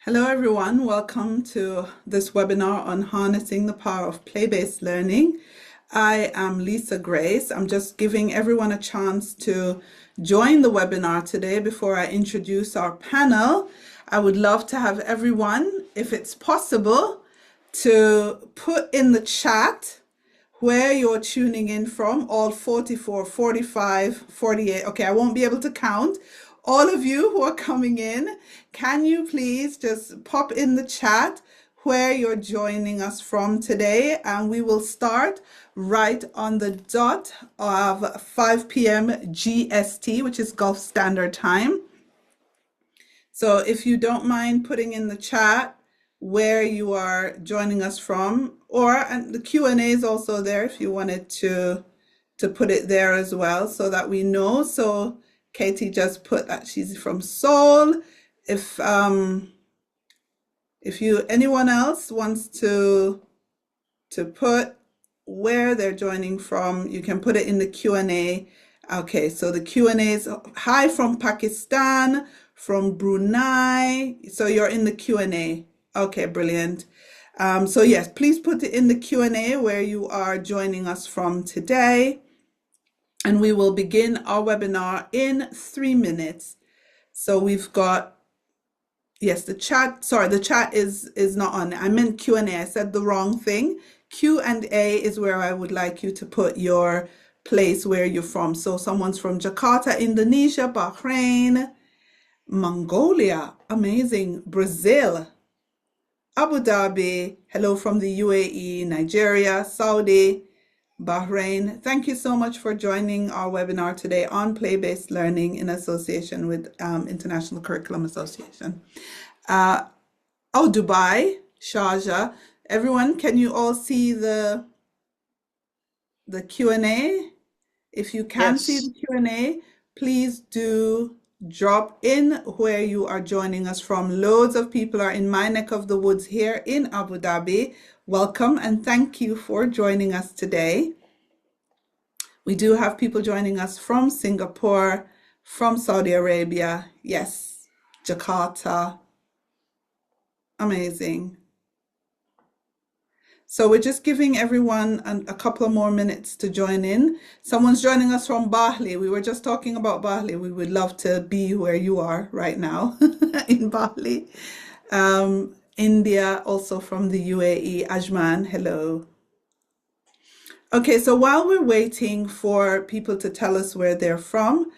Hello, everyone. Welcome to this webinar on harnessing the power of play-based learning. I am Lisa Grace. I'm just giving everyone a chance to join the webinar today before I introduce our panel. I would love to have everyone, if it's possible, to put in the chat where you're tuning in from, all 44, 45, 48. Okay, I won't be able to count. All of you who are coming in, can you please just pop in the chat where you're joining us from today? And we will start right on the dot of 5 p.m. GST, which is Gulf Standard Time. So if you don't mind putting in the chat where you are joining us from, and the Q&A is also there if you wanted to put it there as well so that we know. So Katie just put that she's from Seoul. If anyone else wants to put where they're joining from, you can put it in the Q&A. Okay, so the Q&A is hi from Pakistan, from Brunei. So you're in the Q&A. Okay, brilliant. So yes, please put it in the Q&A where you are joining us from today. And we will begin our webinar in 3 minutes. So we've got, yes, the chat is not on. I meant Q&A. I said the wrong thing. Q&A is where I would like you to put your place where you're from. So someone's from Jakarta, Indonesia, Bahrain, Mongolia, amazing, Brazil, Abu Dhabi, hello from the UAE, Nigeria, Saudi, Bahrain. Thank you so much for joining our webinar today on play-based learning in association with International Curriculum Association. Dubai, Sharjah. Everyone, can you all see the Q&A? If you can see the Q&A, please do drop in where you are joining us from. Loads of people are in my neck of the woods here in Abu Dhabi. Welcome and thank you for joining us today. We do have people joining us from Singapore, from Saudi Arabia. Yes, Jakarta. Amazing. So we're just giving everyone a couple of more minutes to join in. Someone's joining us from Bali. We were just talking about Bali. We would love to be where you are right now in Bali. India, also from the UAE. Ajman, hello. Okay, so while we're waiting for people to tell us where they're from,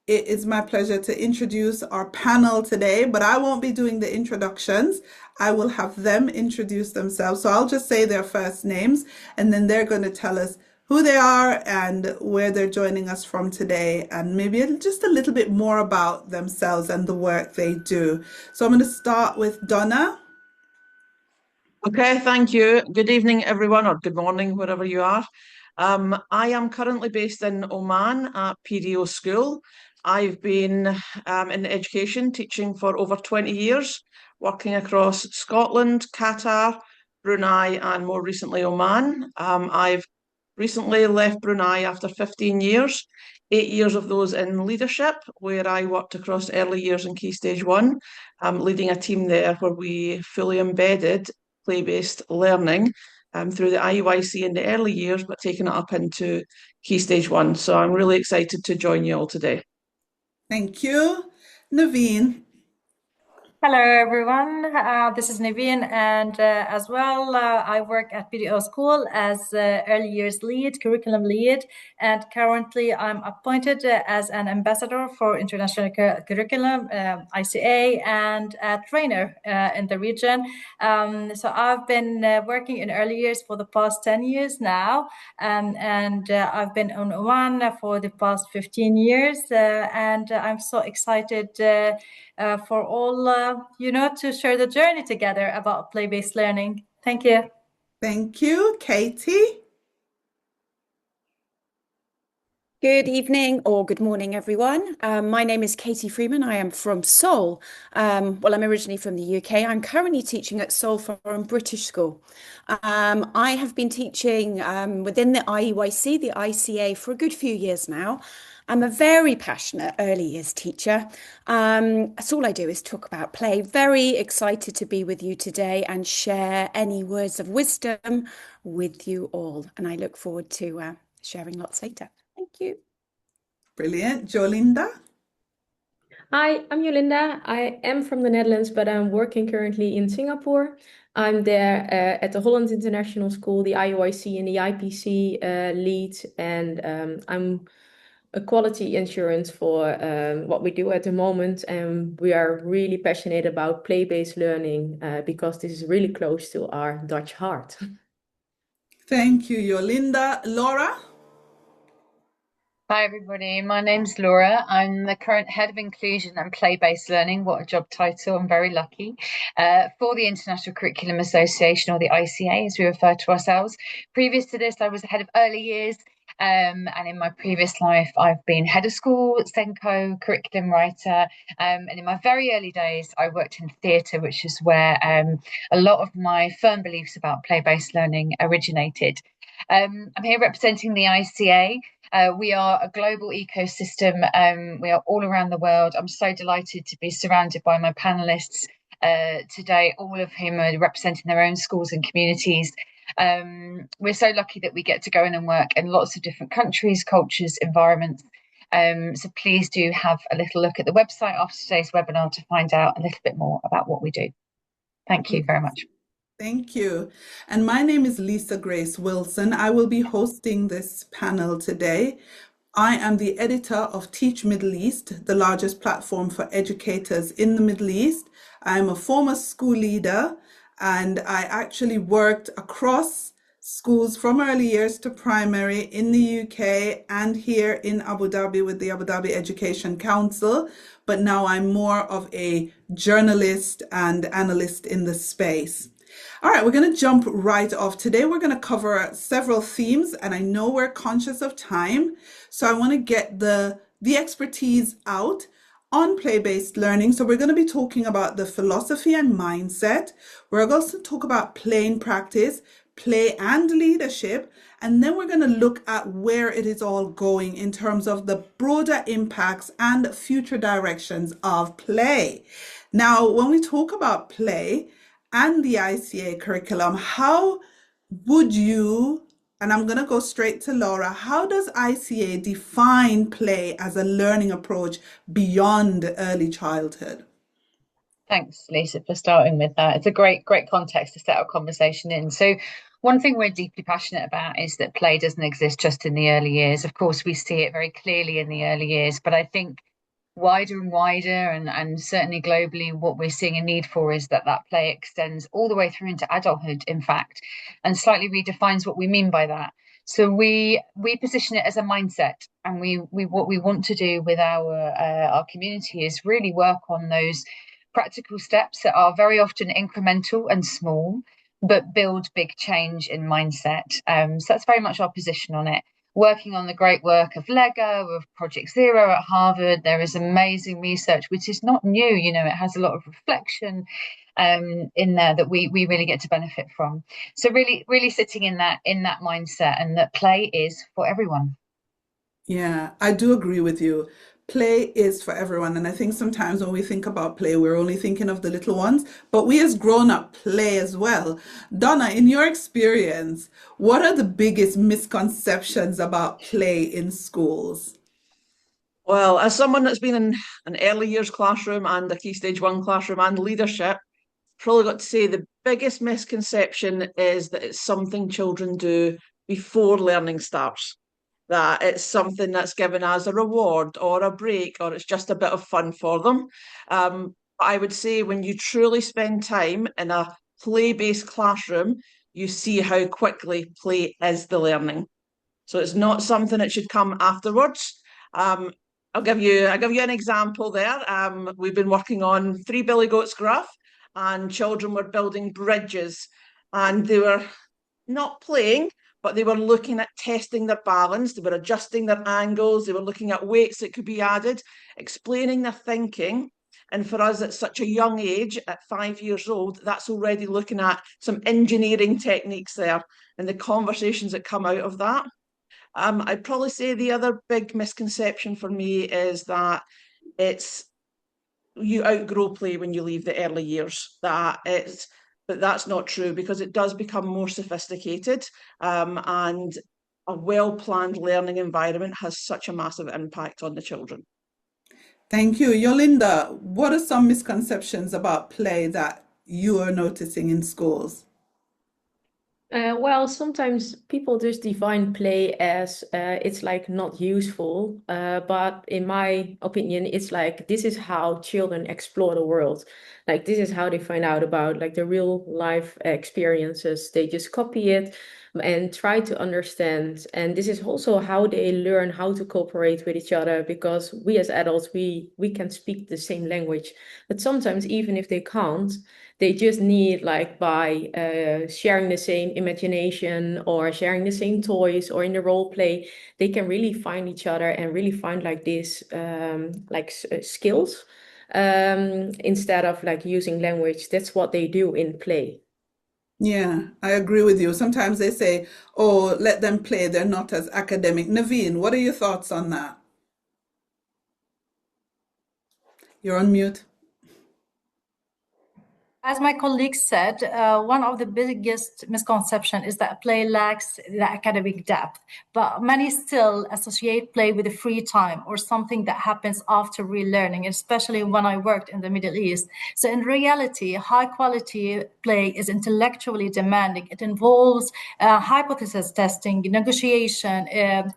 it is my pleasure to introduce our panel today, but I won't be doing the introductions. I will have them introduce themselves. So I'll just say their first names, and then they're going to tell us who they are and where they're joining us from today, and maybe just a little bit more about themselves and the work they do. So I'm going to start with Donna. Okay, thank you. Good evening, everyone, or good morning, wherever you are. I am currently based in Oman at PDO School. I've been in education teaching for over 20 years, working across Scotland, Qatar, Brunei, and more recently Oman. I've recently left Brunei after 15 years, 8 years of those in leadership, where I worked across early years and Key Stage 1, leading a team there where we fully embedded play-based learning through the IUIC in the early years, but taking it up into Key Stage 1. So I'm really excited to join you all today. Thank you. Naveen. Hello, everyone. This is Naveen, and as well, I work at PDO School as early years lead, curriculum lead, and currently I'm appointed as an ambassador for international curriculum, ICA, and a trainer in the region. So I've been working in early years for the past 10 years now, and I've been on Oman for the past 15 years, and I'm so excited for all to share the journey together about play-based learning. Thank you. Thank you. Katie? Good evening or good morning, everyone. My name is Katie Freeman. I am from Seoul. I'm originally from the UK. I'm currently teaching at Seoul Foreign British School. I have been teaching within the IUIC, the ICA, for a good few years now. I'm a very passionate early years teacher. That's all I do is talk about play. Very excited to be with you today and share any words of wisdom with you all. And I look forward to sharing lots later. Thank you. Brilliant. Jolinda? Hi, I'm Yolinda. I am from the Netherlands, but I'm working currently in Singapore. I'm there at the Holland International School, the IOIC and the IPC lead, and I'm a quality insurance for what we do at the moment. And we are really passionate about play-based learning because this is really close to our Dutch heart. Thank you, Yolinda. Laura? Hi everybody, my name's Laura. I'm the current Head of Inclusion and Play-Based Learning, what a job title, I'm very lucky, for the International Curriculum Association, or the ICA as we refer to ourselves. Previous to this, I was the Head of Early Years, and in my previous life, I've been Head of School, Senko, curriculum writer, and in my very early days, I worked in theatre, which is where a lot of my firm beliefs about play-based learning originated. I'm here representing the ICA. We are a global ecosystem. We are all around the world. I'm so delighted to be surrounded by my panelists today, all of whom are representing their own schools and communities. We're so lucky that we get to go in and work in lots of different countries, cultures, environments. So please do have a little look at the website after today's webinar to find out a little bit more about what we do. Thank you very much. Thank you. And my name is Lisa Grace Wilson. I will be hosting this panel today. I am the editor of Teach Middle East, the largest platform for educators in the Middle East. I am a former school leader, and I actually worked across schools from early years to primary in the UK and here in Abu Dhabi with the Abu Dhabi Education Council. But now I'm more of a journalist and analyst in the space. All right, we're going to jump right off. Today, we're going to cover several themes, and I know we're conscious of time. So I want to get the expertise out on play-based learning. So we're going to be talking about the philosophy and mindset. We're also talk about play in practice, play and leadership. And then we're going to look at where it is all going in terms of the broader impacts and future directions of play. Now, when we talk about play and the ICA curriculum, how would you, and I'm going to go straight to Laura, how does ICA define play as a learning approach beyond early childhood? Thanks, Lisa, for starting with that. It's a great context to set our conversation in. So one thing we're deeply passionate about is that play doesn't exist just in the early years. Of course, we see it very clearly in the early years, but I think wider and wider, and certainly globally, what we're seeing a need for is that play extends all the way through into adulthood, in fact, and slightly redefines what we mean by that. So we position it as a mindset, and we what we want to do with our community is really work on those practical steps that are very often incremental and small, but build big change in mindset. So that's very much our position on it. Working on the great work of Lego, of Project Zero at Harvard. There is amazing research, which is not new, you know, it has a lot of reflection in there that we really get to benefit from. So really sitting in that mindset, and that play is for everyone. Yeah, I do agree with you. Play is for everyone. And I think sometimes when we think about play, we're only thinking of the little ones, but we as grown-up play as well. Donna, in your experience, what are the biggest misconceptions about play in schools? Well, as someone that's been in an early years classroom and a Key Stage 1 classroom and leadership, probably got to say the biggest misconception is that it's something children do before learning starts. That it's something that's given as a reward or a break, or it's just a bit of fun for them. I would say when you truly spend time in a play-based classroom, you see how quickly play is the learning. So it's not something that should come afterwards. I'll give you an example there. We've been working on Three Billy Goats graph, and children were building bridges, and they were not playing, but they were looking at testing their balance, they were adjusting their angles, they were looking at weights that could be added, explaining their thinking. And for us at such a young age, at 5 years old, that's already looking at some engineering techniques there and the conversations that come out of that. I'd probably say the other big misconception for me is that you outgrow play when you leave the early years. But that's not true, because it does become more sophisticated, and a well-planned learning environment has such a massive impact on the children. Thank you. Yolinda, what are some misconceptions about play that you are noticing in schools? Well, sometimes people just define play as it's like not useful, but in my opinion, it's like this is how children explore the world. Like this is how they find out about like the real life experiences. They just copy it and try to understand. And this is also how they learn how to cooperate with each other, because we as adults, we can speak the same language, but sometimes even if they can't, they just need like by sharing the same imagination or sharing the same toys or in the role play, they can really find each other and really find like this skills instead of like using language. That's what they do in play. Yeah, I agree with you. Sometimes they say, oh, let them play, they're not as academic. Naveen, what are your thoughts on that? You're on mute. As my colleague said, one of the biggest misconception is that play lacks the academic depth, but many still associate play with the free time or something that happens after relearning, especially when I worked in the Middle East. So in reality, high quality play is intellectually demanding. It involves hypothesis testing, negotiation,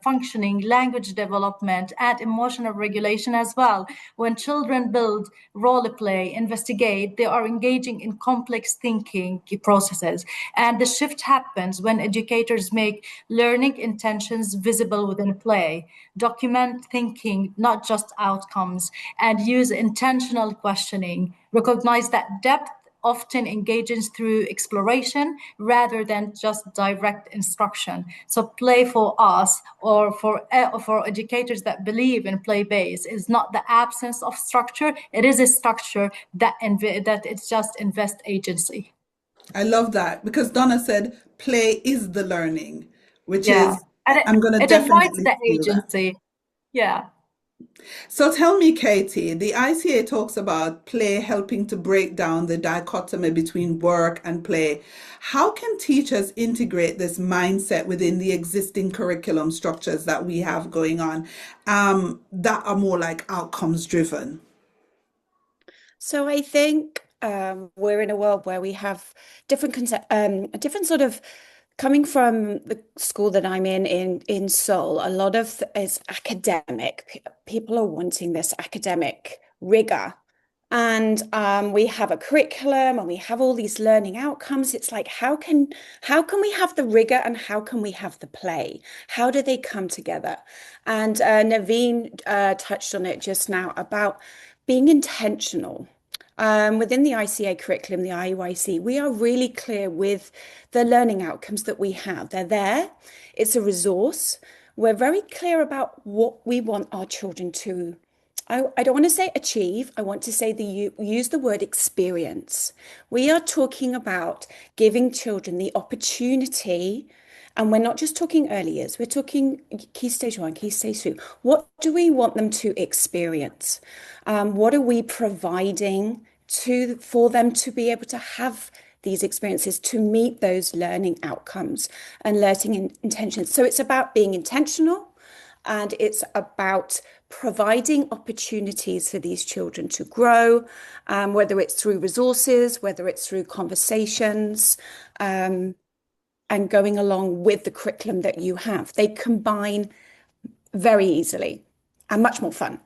functioning, language development, and emotional regulation as well. When children build, role play, investigate, they are engaging in complex thinking processes. And the shift happens when educators make learning intentions visible within play, document thinking, not just outcomes, and use intentional questioning, recognize that depth often engages through exploration rather than just direct instruction. So play for us, or for educators that believe in play based, is not the absence of structure. It is a structure that it just invest agency. I love that because Donna said play is the learning, which Yeah, is, and I'm going to it invites definitely the steal that. agency. Yeah. So tell me, Katie, the ICA talks about play helping to break down the dichotomy between work and play. How can teachers integrate this mindset within the existing curriculum structures that we have going on, that are more like outcomes driven? So I think we're in a world where we have different sort of coming from the school that I'm in Seoul. A lot of is academic. People are wanting this academic rigor, and we have a curriculum and we have all these learning outcomes. It's like how can we have the rigor and how can we have the play? How do they come together? And Naveen touched on it just now about being intentional. Within the ICA curriculum, the IUIC, we are really clear with the learning outcomes that we have. They're there. It's a resource. We're very clear about what we want our children to. I don't want to say achieve. I want to say use the word experience. We are talking about giving children the opportunity, and we're not just talking early years, we're talking key stage 1, key stage 2. What do we want them to experience? What are we providing for them to be able to have these experiences, to meet those learning outcomes and learning intentions? So it's about being intentional, and it's about providing opportunities for these children to grow, whether it's through resources, whether it's through conversations, and going along with the curriculum that you have. They combine very easily and much more fun.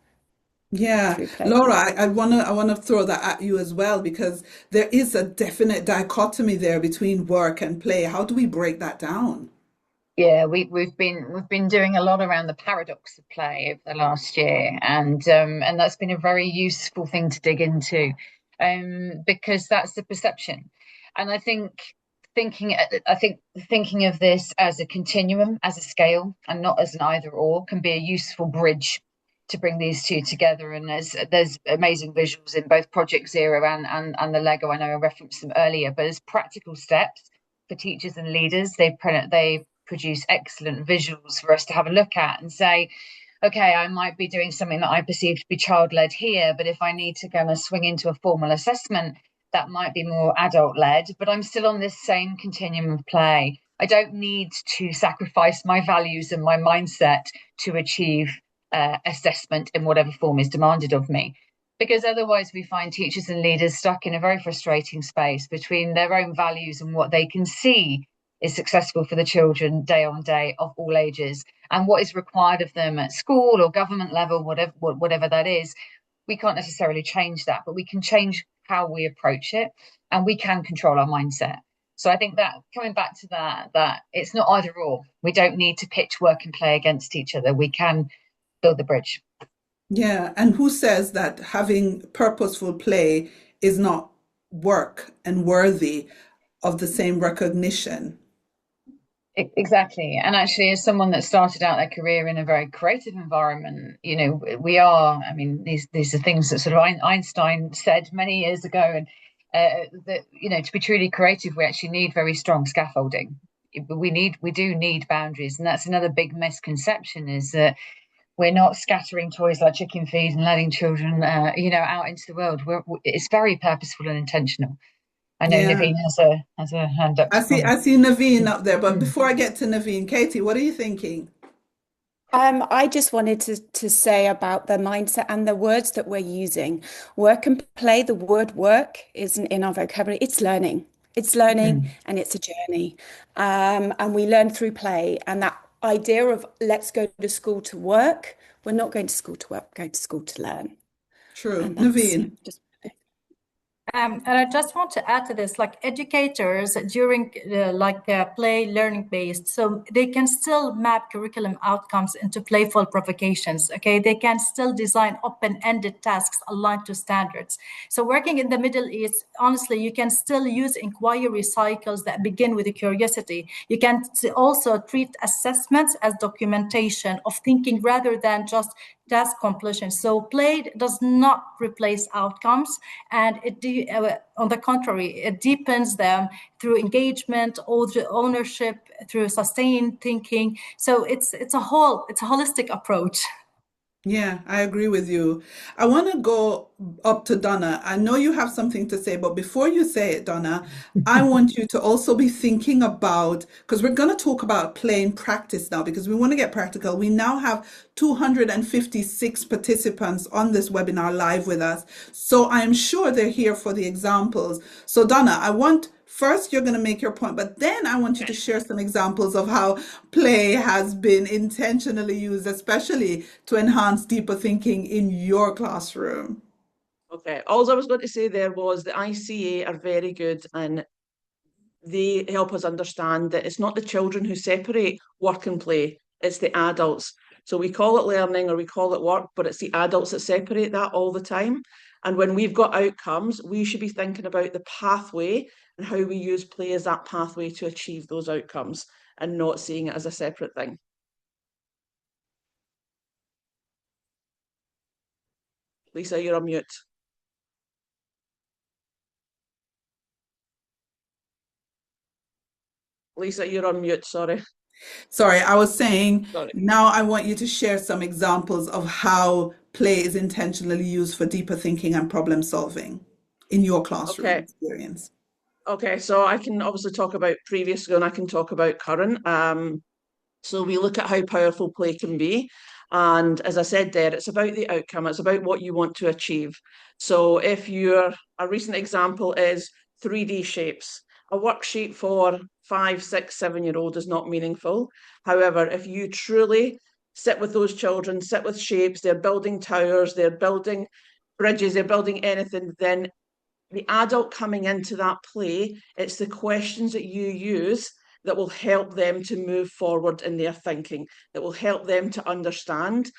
Yeah, Laura, I wanna throw that at you as well because there is a definite dichotomy there between work and play. How do we break that down? Yeah, we've been doing a lot around the paradox of play over the last year, and that's been a very useful thing to dig into, because that's the perception, and I think thinking of this as a continuum, as a scale, and not as an either or, can be a useful bridge to bring these two together. And there's amazing visuals in both Project Zero and the Lego. I know I referenced them earlier, but as practical steps for teachers and leaders, they've produce excellent visuals for us to have a look at and say, okay, I might be doing something that I perceive to be child-led here, but if I need to go and swing into a formal assessment, that might be more adult-led, but I'm still on this same continuum of play. I don't need to sacrifice my values and my mindset to achieve assessment in whatever form is demanded of me. Because otherwise we find teachers and leaders stuck in a very frustrating space between their own values and what they can see is successful for the children day on day of all ages, and what is required of them at school or government level, whatever that is. We can't necessarily change that, but we can change how we approach it, and we can control our mindset. So I think that coming back to that it's not either or. We don't need to pitch work and play against each other. We can build the bridge. Yeah, and who says that having purposeful play is not work and worthy of the same recognition? Exactly. And actually, as someone that started out their career in a very creative environment, you know, we are, I mean, these are things that sort of Einstein said many years ago, and that, you know, to be truly creative, we actually need very strong scaffolding. We do need boundaries. And that's another big misconception, is that we're not scattering toys like chicken feed and letting children, you know, out into the world. It's very purposeful and intentional. I know Yeah. Naveen has a hand up. I see Naveen up there, but before I get to Naveen, Katie, what are you thinking? I just wanted to say about the mindset and the words that we're using. Work and play, the word work isn't in our vocabulary. It's learning. It's learning and it's a journey. And we learn through play. And that idea of let's go to school to work, we're not going to school to work, we're going to school to learn. True. And that's Naveen. just And I just want to add to this, like educators during play learning based, so they can still map curriculum outcomes into playful provocations. Okay, they can still design open-ended tasks aligned to standards. So working in the Middle East, honestly, you can still use inquiry cycles that begin with a curiosity. You can also treat assessments as documentation of thinking rather than just task completion. So play does not replace outcomes, and on the contrary, it deepens them through engagement, ownership, through sustained thinking. So it's a holistic approach. Yeah, I agree with you. I want to go up to Donna. I know you have something to say, but before you say it, Donna, I want you to also be thinking about, because we're going to talk about play in practice now, because we want to get practical. We now have 256 participants on this webinar live with us. So I'm sure they're here for the examples. So Donna, first, you're going to make your point, but then I want you to share some examples of how play has been intentionally used, especially to enhance deeper thinking in your classroom. Okay, all I was going to say there was the ICA are very good, and they help us understand that it's not the children who separate work and play, it's the adults. So we call it learning or we call it work, but it's the adults that separate that all the time. And when we've got outcomes, we should be thinking about the pathway and how we use play as that pathway to achieve those outcomes, and not seeing it as a separate thing. Lisa, you're on mute. Lisa, you're on mute, sorry. Sorry, I was saying, Sorry. now I want you to share some examples of how play is intentionally used for deeper thinking and problem solving in your classroom experience. Okay, so I can obviously talk about previous and I can talk about current. So we look at how powerful play can be. And as I said there, it's about the outcome. It's about what you want to achieve. So if a recent example is 3D shapes, a worksheet for 5, 6, 7-year-old is not meaningful. However, if you truly sit with those children, sit with shapes, they're building towers, they're building bridges, they're building anything, then the adult coming into that play, it's the questions that you use that will help them to move forward in their thinking, that will help them to understand.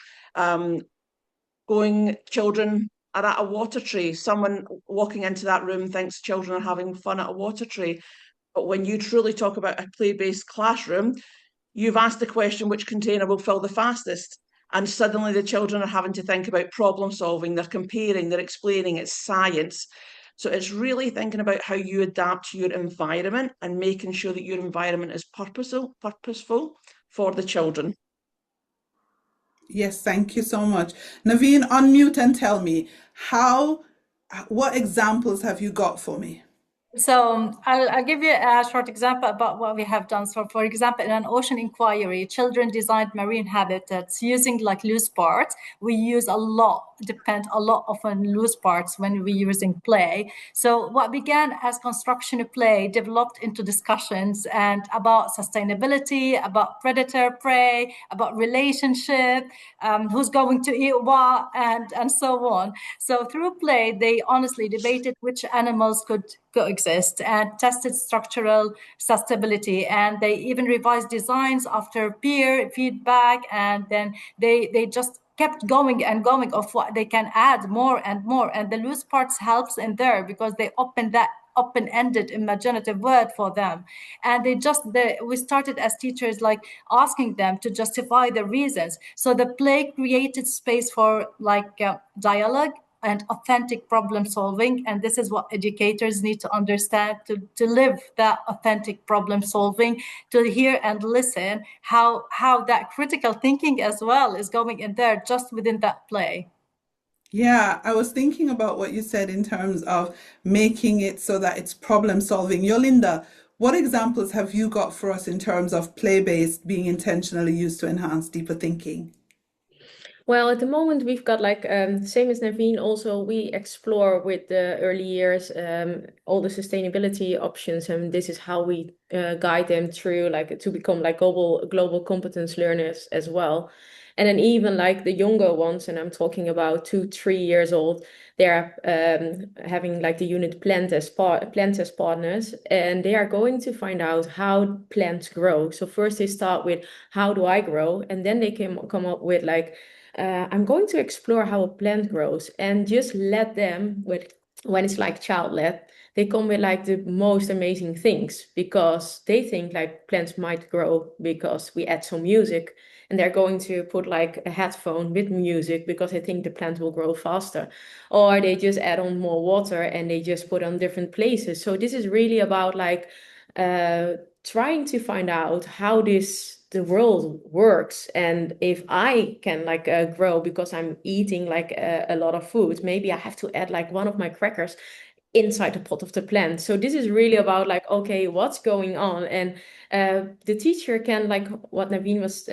Children are at a water tree. Someone walking into that room thinks children are having fun at a water tree. But when you truly talk about a play-based classroom, you've asked the question, which container will fill the fastest? And suddenly the children are having to think about problem solving, they're comparing, they're explaining, it's science. So it's really thinking about how you adapt to your environment and making sure that your environment is purposeful for the children. Yes, thank you so much. Naveen, unmute and tell me what examples have you got for me? So I'll give you a short example about what we have done. So for example, in an ocean inquiry, children designed marine habitats using like loose parts. We use depend a lot on loose parts when we're using play. So what began as construction play developed into discussions and about sustainability, about predator prey, about relationship, who's going to eat what, and so on. So through play, they honestly debated which animals could coexist and tested structural sustainability, and they even revised designs after peer feedback, and then they just kept going and going of what they can add more and more, and the loose parts helps in there because they open that open-ended imaginative word for them, and we started as teachers like asking them to justify the reasons. So the play created space for like dialogue and authentic problem solving. And this is what educators need to understand to live that authentic problem solving, to hear and listen how that critical thinking as well is going in there just within that play. Yeah, I was thinking about what you said in terms of making it so that it's problem solving. Yolinda, what examples have you got for us in terms of play-based being intentionally used to enhance deeper thinking? Well, at the moment we've got like same as Naveen. Also, we explore with the early years all the sustainability options, and this is how we guide them through like to become like global competence learners as well. And then even like the younger ones, and I'm talking about 2-3 years old, they're having like the unit plant as partners, and they are going to find out how plants grow. So first they start with how do I grow, and then they can come up with like I'm going to explore how a plant grows, and just let them when it's like child-led, they come with like the most amazing things because they think like plants might grow because we add some music, and they're going to put like a headphone with music because they think the plant will grow faster, or they just add on more water and they just put on different places. So this is really about like trying to find out how the world works, and if I can like grow because I'm eating like a lot of food, maybe I have to add like one of my crackers inside the pot of the plant. So this is really about like, okay, what's going on? And the teacher can, like what Naveen was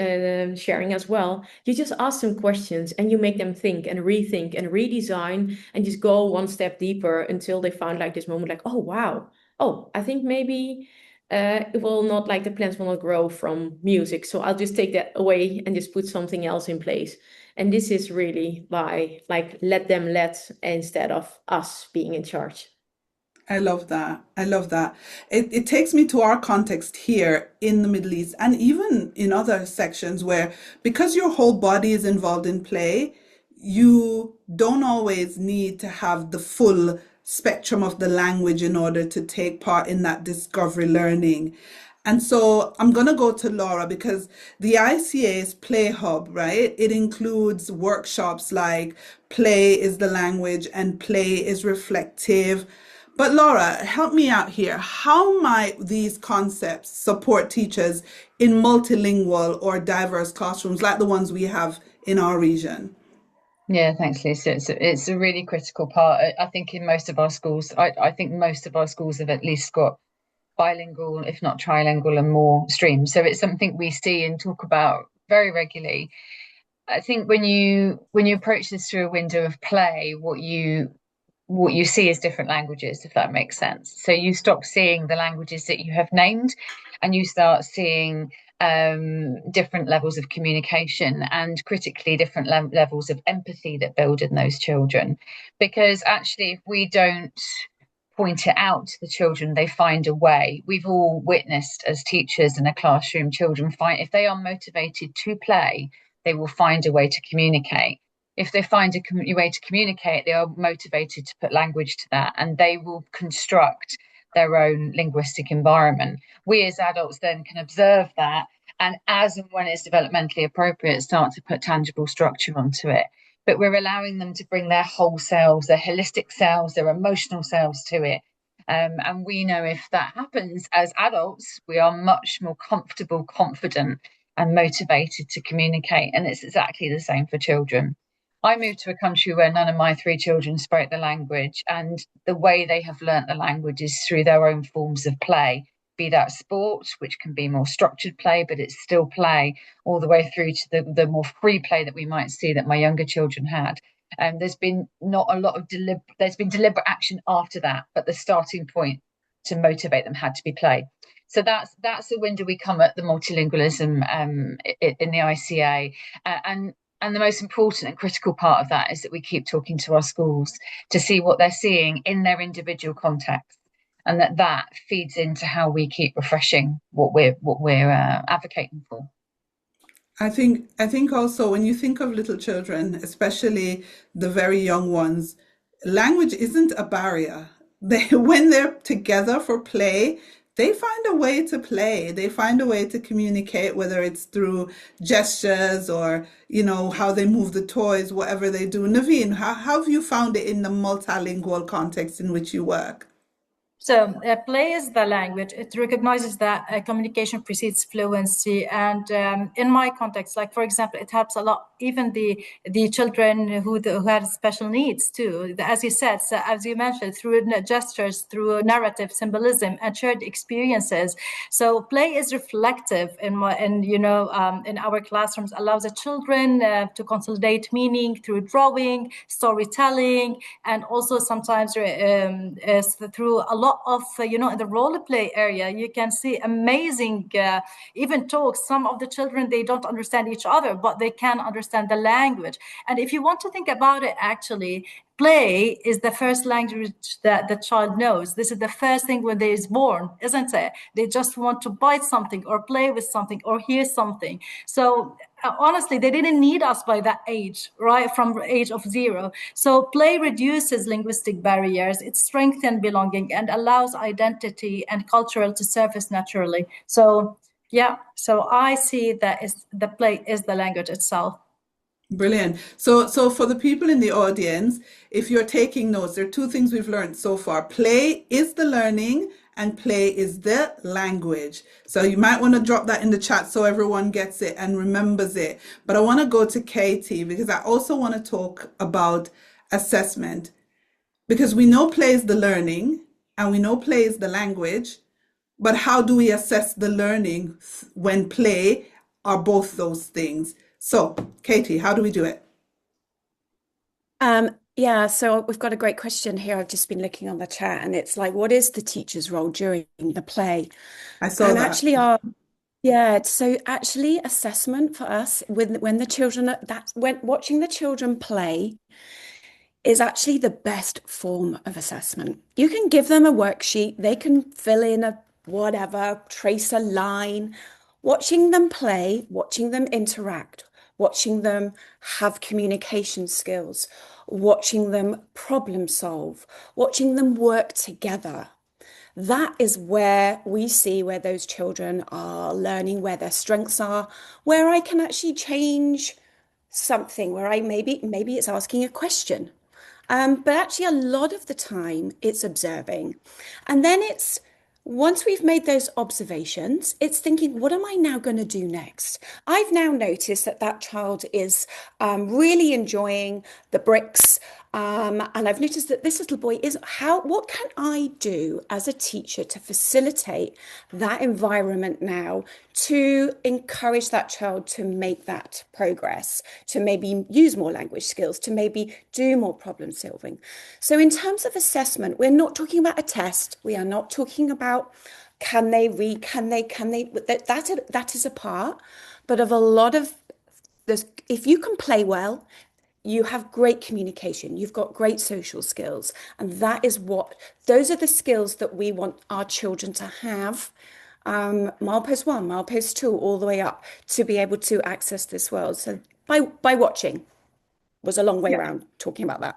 sharing as well, you just ask them questions and you make them think and rethink and redesign and just go one step deeper until they find like this moment like, oh wow, oh, I think maybe it will not, like the plants will not grow from music, so I'll just take that away and just put something else in place. And this is really by like let them instead of us being in charge. I love that. I love that. It takes me to our context here in the Middle East and even in other sections where, because your whole body is involved in play, you don't always need to have the full spectrum of the language in order to take part in that discovery learning. And so I'm going to go to Laura because the ICA's Play Hub, right? It includes workshops like play is the language and play is reflective. But Laura, help me out here. How might these concepts support teachers in multilingual or diverse classrooms like the ones we have in our region? Yeah, thanks, Lisa. It's a really critical part. I think in most of our schools, I think most of our schools have at least got bilingual, if not trilingual, and more streams. So it's something we see and talk about very regularly. I think when you approach this through a window of play, what you see is different languages, if that makes sense. So you stop seeing the languages that you have named, and you start seeing different levels of communication and critically different levels of empathy that build in those children. Because actually, if we don't point it out to the children, they find a way. We've all witnessed as teachers in a classroom, children find, if they are motivated to play, they will find a way to communicate. If they find a way to communicate, they are motivated to put language to that, and they will construct their own linguistic environment. We as adults then can observe that, and as and when it's developmentally appropriate, start to put tangible structure onto it. but we're allowing them to bring their whole selves, their holistic selves, their emotional selves to it. And we know if that happens as adults, we are much more comfortable, confident, and motivated to communicate. And it's exactly the same for children. I moved to a country where none of my three children spoke the language, and the way they have learnt the language is through their own forms of play, be that sport, which can be more structured play, but it's still play, all the way through to the more free play that we might see that my younger children had. And there's been not a lot of there's been deliberate action after that, but the starting point to motivate them had to be play. So that's the window we come at the multilingualism in the ICA, and the most important and critical part of that is that we keep talking to our schools to see what they're seeing in their individual context, and that feeds into how we keep refreshing what we're advocating for. I think also when you think of little children, especially the very young ones, language isn't a barrier. When they're together for play, they find a way to play. They find a way to communicate, whether it's through gestures or, how they move the toys, whatever they do. Naveen, how have you found it in the multilingual context in which you work? So play is the language. It recognizes that communication precedes fluency. And in my context, like, for example, it helps a lot, even the children who had special needs too. As you said, so as you mentioned, through gestures, through narrative, symbolism, and shared experiences. So play is reflective in our classrooms, allows the children to consolidate meaning through drawing, storytelling, and also sometimes through a lot of in the role play area you can see amazing even talks. Some of the children, they don't understand each other, but they can understand the language. And if you want to think about it, actually play is the first language that the child knows. This is the first thing when they is born, isn't it? They just want to bite something or play with something or hear something. So honestly, they didn't need us by that age, right? From the age of 0. So play reduces linguistic barriers. It strengthens belonging and allows identity and cultural to surface naturally. So yeah, so I see that the play is the language itself. Brilliant. So for the people in the audience, if you're taking notes, there are two things we've learned so far. Play is the learning and play is the language. So you might want to drop that in the chat so everyone gets it and remembers it. But I want to go to Katie because I also want to talk about assessment, because we know play is the learning and we know play is the language, but how do we assess the learning when play are both those things? So, Katie, how do we do it? Yeah, so we've got a great question here. I've just been looking on the chat and it's like, what is the teacher's role during the play? I saw that. So actually assessment for us when the children, when watching the children play is actually the best form of assessment. You can give them a worksheet, they can fill in a whatever, trace a line. Watching them play, watching them interact, watching them have communication skills, watching them problem solve, watching them work together. That is where we see where those children are learning, where their strengths are, where I can actually change something, where maybe it's asking a question. But actually a lot of the time it's observing. And then it's, once we've made those observations, it's thinking, what am I now going to do next? I've now noticed that child is really enjoying the bricks. And I've noticed that this little boy is, what can I do as a teacher to facilitate that environment now to encourage that child to make that progress, to maybe use more language skills, to maybe do more problem solving. So in terms of assessment, we're not talking about a test. We are not talking about can they read, that is a part, but of a lot of this, if you can play well, you have great communication, you've got great social skills, and those are the skills that we want our children to have, milepost 1, milepost 2, all the way up, to be able to access this world. So by watching was a long way around talking about that.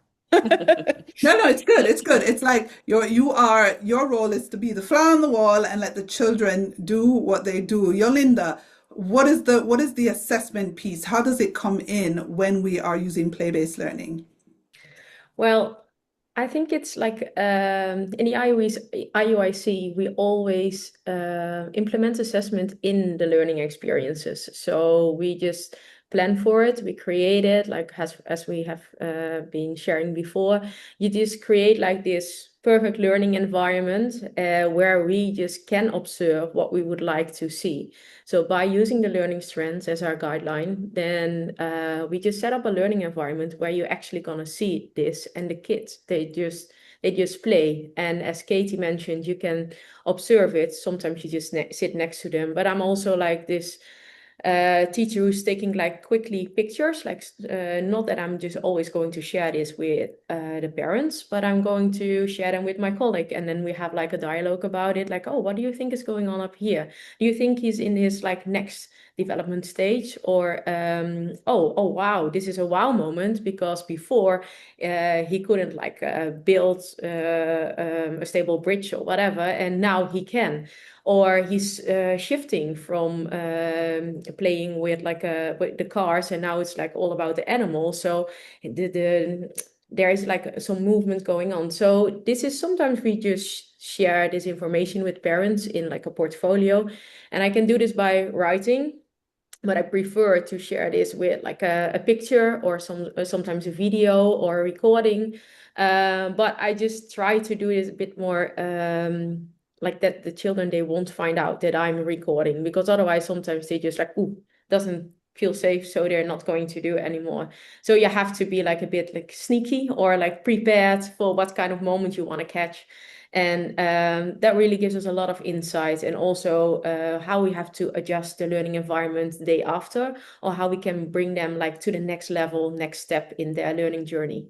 No, it's good. It's good. It's like your role is to be the fly on the wall and let the children do what they do. Yolinda, what is the assessment piece? How does it come in when we are using play-based learning? Well, I think it's like in the IUIC, we always implement assessment in the learning experiences. So we just plan for it, we create it, like as we have been sharing before. You just create like this perfect learning environment where we just can observe what we would like to see. So by using the learning strands as our guideline, then we just set up a learning environment where you're actually gonna see this, and the kids, they just play. And as Katie mentioned, you can observe it. Sometimes you just sit next to them. But I'm also like this teacher who's taking like quickly pictures, like not that I'm just always going to share this with the parents, but I'm going to share them with my colleague, and then we have like a dialogue about it, like, oh, what do you think is going on up here? Do you think he's in his like next development stage? Or oh wow, this is a wow moment, because before he couldn't like build a stable bridge or whatever, and now he can. Or he's shifting from playing with like with the cars, and now it's like all about the animals. So there is like some movement going on. So this is, sometimes we just share this information with parents in like a portfolio, and I can do this by writing, but I prefer to share this with like a picture, or sometimes a video or a recording. But I just try to do this a bit more like that the children, they won't find out that I'm recording, because otherwise sometimes they just like, ooh, doesn't feel safe, so they're not going to do it anymore. So you have to be like a bit like sneaky, or like prepared for what kind of moment you want to catch. And that really gives us a lot of insight, and also how we have to adjust the learning environment the day after, or how we can bring them like to the next level, next step in their learning journey.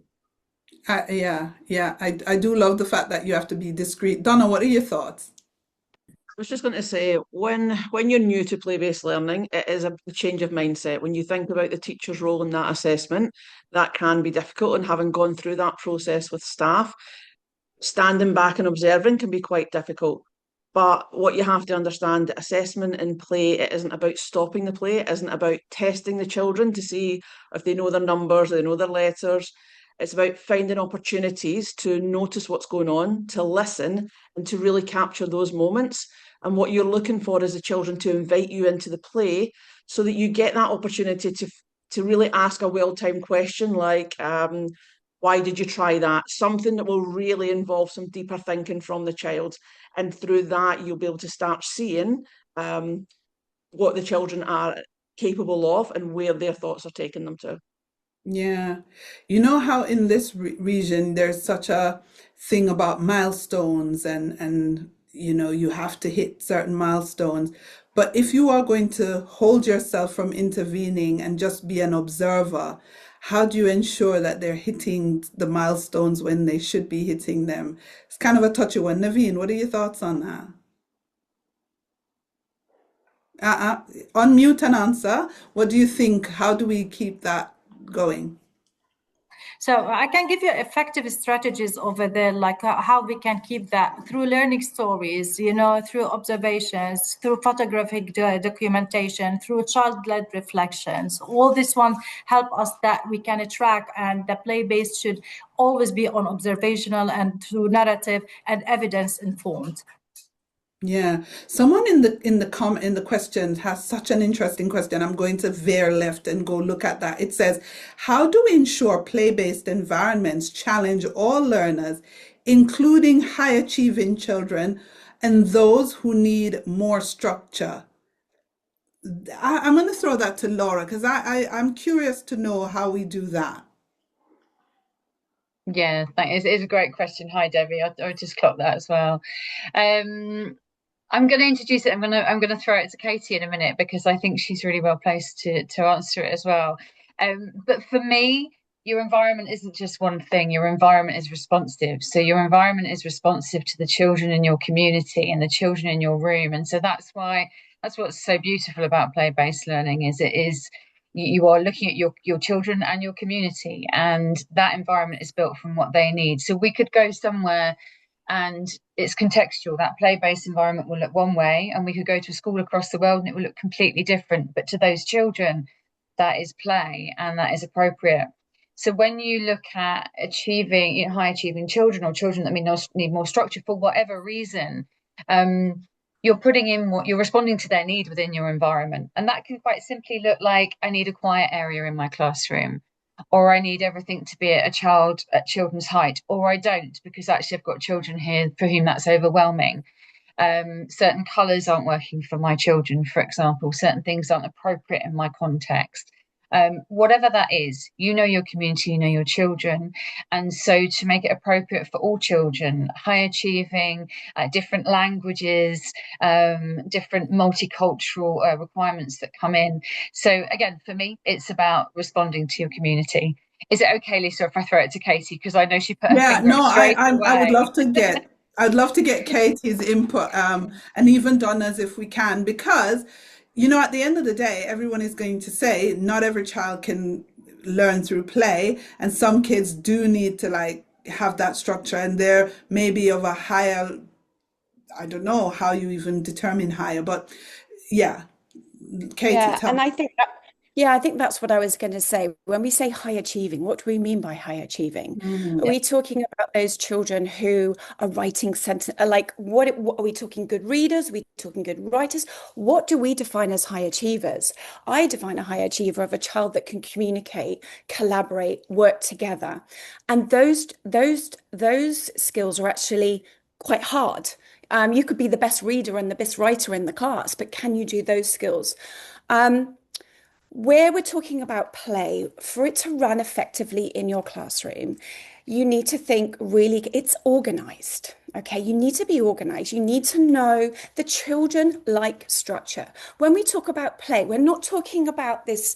Yeah. I do love the fact that you have to be discreet. Donna, what are your thoughts? I was just going to say, when you're new to play-based learning, it is a change of mindset. When you think about the teacher's role in that assessment, that can be difficult. And having gone through that process with staff, standing back and observing can be quite difficult. But what you have to understand, assessment in play, it isn't about stopping the play, it isn't about testing the children to see if they know their numbers, they know their letters. It's about finding opportunities to notice what's going on, to listen, and to really capture those moments. And what you're looking for is the children to invite you into the play, so that you get that opportunity to really ask a well-timed question like, why did you try that? Something that will really involve some deeper thinking from the child. And through that, you'll be able to start seeing what the children are capable of and where their thoughts are taking them to. Yeah. You know how in this region there's such a thing about milestones, and you have to hit certain milestones. But if you are going to hold yourself from intervening and just be an observer, how do you ensure that they're hitting the milestones when they should be hitting them? It's kind of a touchy one. Naveen, what are your thoughts on that? Uh, Unmute and answer. What do you think? How do we keep that going? So I can give you effective strategies over there, like how we can keep that through learning stories, through observations, through photographic documentation, through child-led reflections. All this one help us that we can track, and the play-based should always be on observational and through narrative and evidence informed. Yeah, someone in the questions has such an interesting question. I'm going to veer left and go look at that. It says, how do we ensure play-based environments challenge all learners, including high-achieving children and those who need more structure? I'm going to throw that to Laura because I'm curious to know how we do that. Yeah, it's a great question. Hi, Debbie. I just clocked that as well. I'm going to introduce it. I'm going to throw it to Katie in a minute because I think she's really well placed to answer it as well. But for me, your environment isn't just one thing. Your environment is responsive. So your environment is responsive to the children in your community and the children in your room. And so that's what's so beautiful about play-based learning is you are looking at your children and your community, and that environment is built from what they need. So we could go somewhere and it's contextual. That play-based environment will look one way, and we could go to a school across the world and it will look completely different. But to those children, that is play and that is appropriate. So when you look at achieving, high achieving children or children that need more structure for whatever reason, you're putting in what you're responding to their need within your environment. And that can quite simply look like, I need a quiet area in my classroom, or I need everything to be at children's height, or I don't, because actually I've got children here for whom that's overwhelming. Certain colours aren't working for my children, for example. Certain things aren't appropriate in my context. Whatever that is, your community, your children. And so to make it appropriate for all children, high achieving, different languages, different multicultural requirements that come in. So again, for me, it's about responding to your community. Is it okay, Lisa, if I throw it to Katie? Because I know she put her finger up straight away. I would love to get I'd love to get Katie's input, and even Donna's if we can, because at the end of the day, everyone is going to say not every child can learn through play, and some kids do need to have that structure, and they're maybe of a higher, I don't know how you even determine higher, but yeah, Katie, Yeah, tell and me. I think that's what I was going to say. When we say high achieving, what do we mean by high achieving? Are we talking about those children who are writing sentence, what are we talking good readers? Are we talking good writers? What do we define as high achievers? I define a high achiever of a child that can communicate, collaborate, work together. And those skills are actually quite hard. You could be the best reader and the best writer in the class, but can you do those skills? Where we're talking about play, for it to run effectively in your classroom, you need to think really, it's organized. Okay, you need to be organized. You need to know the children like structure. When we talk about play, we're not talking about this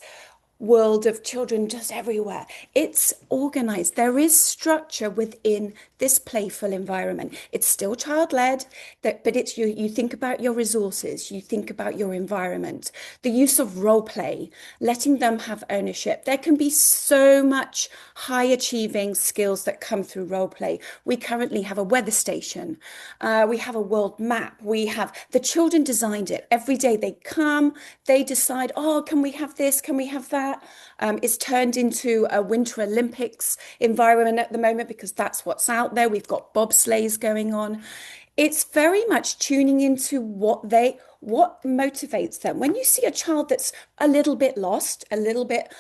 world of children just everywhere. It's organized. There is structure within this playful environment. It's still child-led, but it's you think about your resources, you think about your environment, the use of role play, letting them have ownership. There can be so much high achieving skills that come through role play. We currently have a weather station. We have a world map. We have the children designed it. Every day they come, they decide, oh, can we have this? Can we have that? It's turned into a Winter Olympics environment at the moment because that's what's out there. We've got bobsleighs going on. It's very much tuning into what motivates them. When you see a child that's a little bit lost, a little bit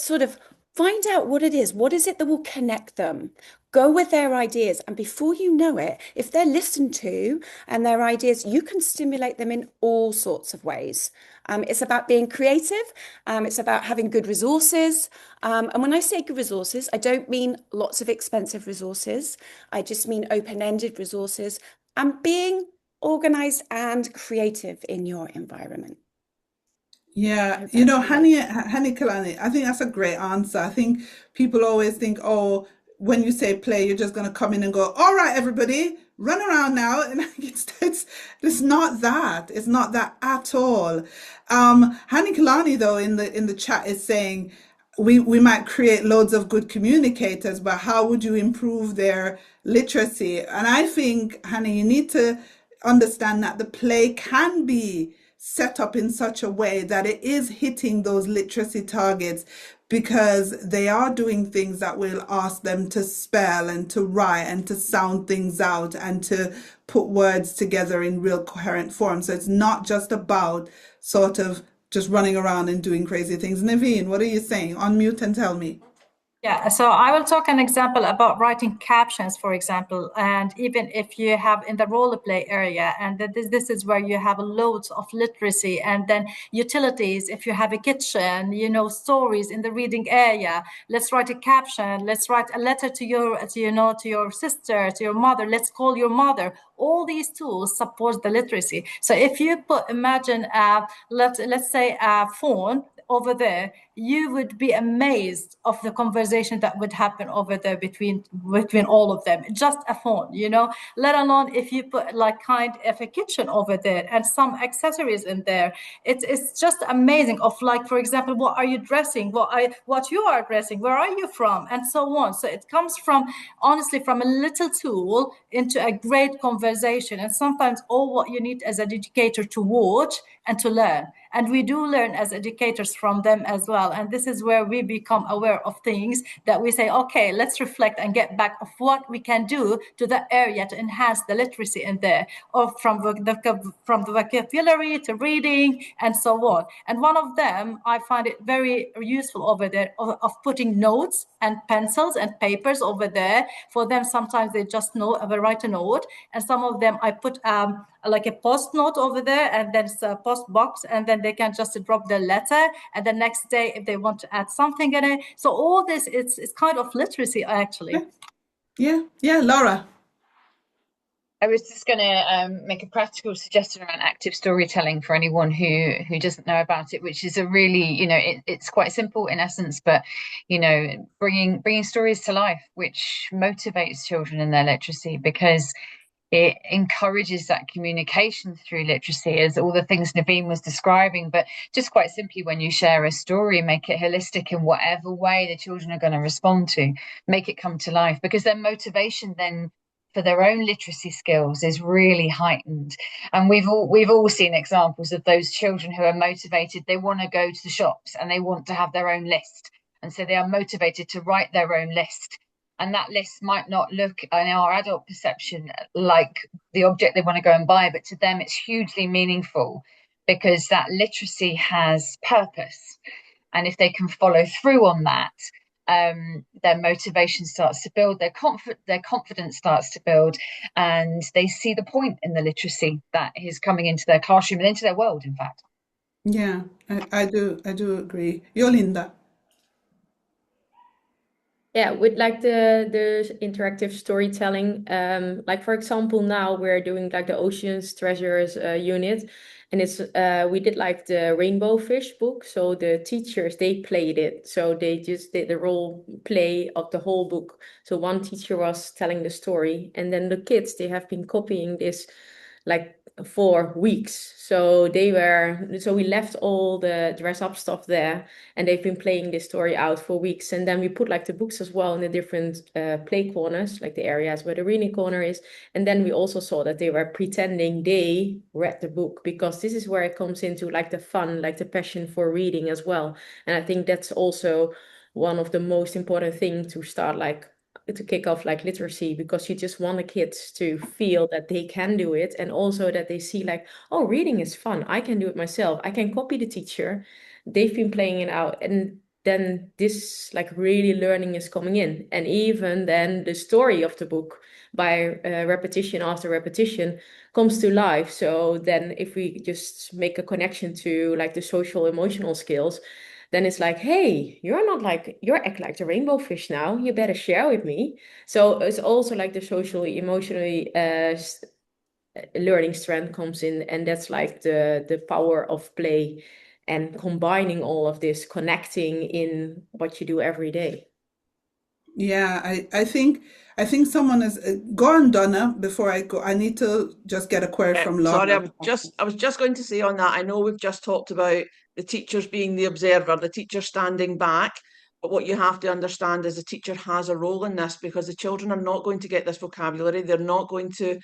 sort of, find out what it is. What is it that will connect them? Go with their ideas. And before you know it, if they're listened to and their ideas, you can stimulate them in all sorts of ways. It's about being creative. It's about having good resources. And when I say good resources, I don't mean lots of expensive resources. I just mean open-ended resources and being organized and creative in your environment. Yeah, Hope that's Hani Kalani, I think that's a great answer. I think people always think, oh, when you say play, you're just going to come in and go, all right, everybody, run around now. And it's not that. It's not that at all. Hani Kalani, though, in the chat is saying we might create loads of good communicators, but how would you improve their literacy? And I think, Hani, you need to understand that the play can be set up in such a way that it is hitting those literacy targets because they are doing things that will ask them to spell and to write and to sound things out and to put words together in real coherent form. So it's not just about sort of just running around and doing crazy things. Naveen, what are you saying? Unmute and tell me. Yeah, so I will talk an example about writing captions, for example, and even if you have in the role play area, and this is where you have loads of literacy, and then utilities, if you have a kitchen, stories in the reading area, let's write a caption, let's write a letter to your sister, to your mother, let's call your mother. All these tools support the literacy. So if you imagine, let's say a phone, over there, you would be amazed of the conversation that would happen over there between all of them. Just a phone, let alone if you put like kind of a kitchen over there and some accessories in there. It's just amazing of like, for example, what are you dressing, what you are dressing, where are you from, and so on. So it comes from, honestly, from a little tool into a great conversation. And sometimes all what you need as an educator to watch and to learn. And we do learn as educators from them as well. And this is where we become aware of things that we say, okay, let's reflect and get back of what we can do to that area to enhance the literacy in there, or from the vocabulary to reading and so on. And one of them, I find it very useful over there of putting notes and pencils and papers over there. For them, sometimes they just write a note, and some of them I put like a post note over there, and then it's a post box, and then they can just drop their letter, and the next day if they want to add something in it. So all this, it's kind of literacy actually. Yeah, Laura. I was just going to make a practical suggestion around active storytelling for anyone who doesn't know about it, which is a really, it's quite simple in essence, but, bringing stories to life, which motivates children in their literacy, because it encourages that communication through literacy, as all the things Naveen was describing. But just quite simply, when you share a story, make it holistic in whatever way the children are going to respond to, make it come to life, because their motivation then for their own literacy skills is really heightened. And we've all seen examples of those children who are motivated. They want to go to the shops and they want to have their own list, and so they are motivated to write their own list. And that list might not look in our adult perception like the object they want to go and buy, but to them it's hugely meaningful, because that literacy has purpose. And if they can follow through on that, their motivation starts to build, their confidence starts to build, and they see the point in the literacy that is coming into their classroom and into their world, in fact. Yeah, I do agree. Yolinda. Yeah, with like the interactive storytelling, like for example, now we're doing like the Ocean's Treasures unit, and it's we did like the Rainbow Fish book. So the teachers, they played it, so they just did the role play of the whole book. So one teacher was telling the story, and then the kids, they have been copying this like for weeks. So we left all the dress up stuff there, and they've been playing this story out for weeks. And then we put like the books as well in the different play corners, like the areas where the reading corner is. And then we also saw that they were pretending they read the book, because this is where it comes into like the fun, like the passion for reading as well. And I think that's also one of the most important things to start like to kick off like literacy, because you just want the kids to feel that they can do it, and also that they see like, oh, reading is fun, I can do it myself, I can copy the teacher, they've been playing it out, and then this like really learning is coming in. And even then the story of the book, by repetition after repetition, comes to life. So then if we just make a connection to like the social emotional skills, then it's like, hey, you're acting like the rainbow fish now, you better share with me. So it's also like the socially emotionally learning strand comes in, and that's like the power of play and combining all of this, connecting in what you do every day. Yeah, I think someone is go on, Donna. Before I go, I need to just get a query from Laura. Sorry, I was just going to say on that, I know we've just talked about the teachers being the observer, the teacher standing back, but what you have to understand is the teacher has a role in this, because the children are not going to get this vocabulary, they're not going to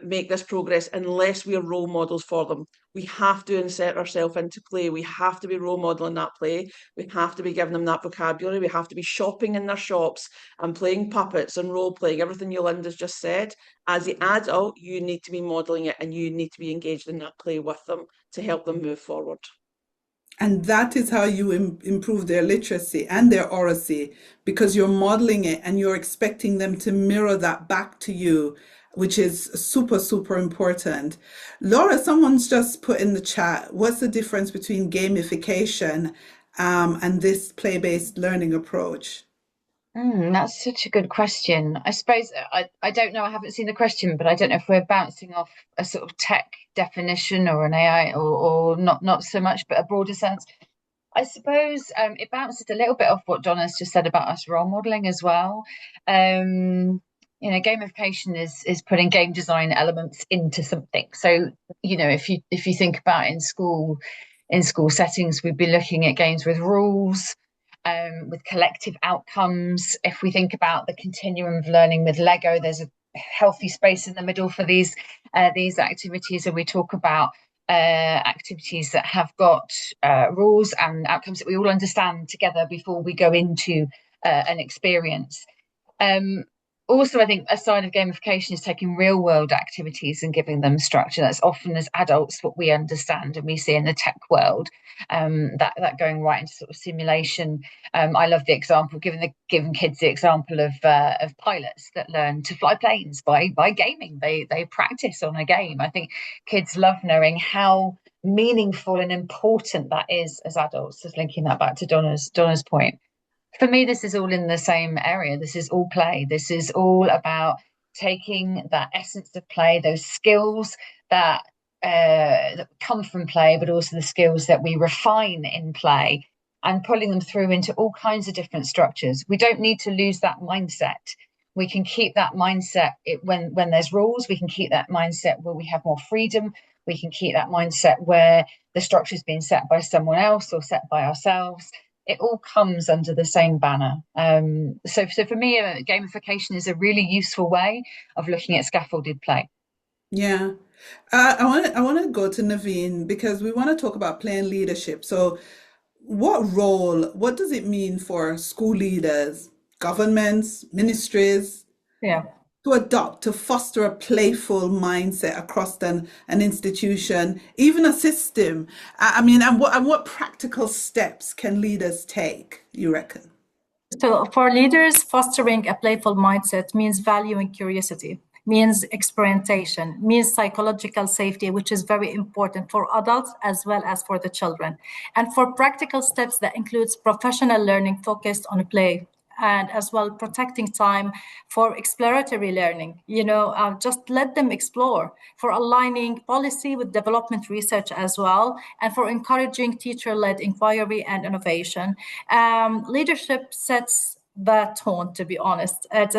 make this progress unless we are role models for them. We have to insert ourselves into play. We have to be role modeling that play. We have to be giving them that vocabulary. We have to be shopping in their shops and playing puppets and role playing, everything Yolinda's just said. As the adult, you need to be modeling it, and you need to be engaged in that play with them to help them move forward. And that is how you improve their literacy and their oracy, because you're modeling it and you're expecting them to mirror that back to you, which is super, super important. Laura, someone's just put in the chat, what's the difference between gamification and this play-based learning approach? That's such a good question. I suppose I don't know, I haven't seen the question, but I don't know if we're bouncing off a sort of tech definition or an AI or not so much, but a broader sense. I suppose it bounces a little bit off what Donna's just said about us role modeling as well. You know, gamification is putting game design elements into something. So, you know, if you think about in school settings, we'd be looking at games with rules, with collective outcomes. If we think about the continuum of learning with Lego, there's a healthy space in the middle for these activities, and we talk about activities that have got rules and outcomes that we all understand together before we go into an experience. Also, I think a sign of gamification is taking real world activities and giving them structure. That's often as adults what we understand and we see in the tech world, that going right into sort of simulation. I love the example, giving kids the example of pilots that learn to fly planes by gaming. They practice on a game. I think kids love knowing how meaningful and important that is as adults. Just linking that back to Donna's point. For me, this is all in the same area. This is all play. This is all about taking that essence of play, those skills that come from play, but also the skills that we refine in play, and pulling them through into all kinds of different structures. We don't need to lose that mindset. We can keep that mindset when there's rules. We can keep that mindset where we have more freedom. We can keep that mindset where the structure is being set by someone else or set by ourselves. It all comes under the same banner. So for me, gamification is a really useful way of looking at scaffolded play. Yeah. I want to go to Naveen because we want to talk about playing leadership. So what does it mean for school leaders, governments, ministries to adopt, to foster a playful mindset across an institution, even a system? I mean, and what practical steps can leaders take, you reckon? So for leaders, fostering a playful mindset means valuing curiosity, means experimentation, means psychological safety, which is very important for adults as well as for the children. And for practical steps, that includes professional learning focused on play, and as well protecting time for exploratory learning. Just let them explore, for aligning policy with development research as well, and for encouraging teacher-led inquiry and innovation. Leadership sets the tone, to be honest. It's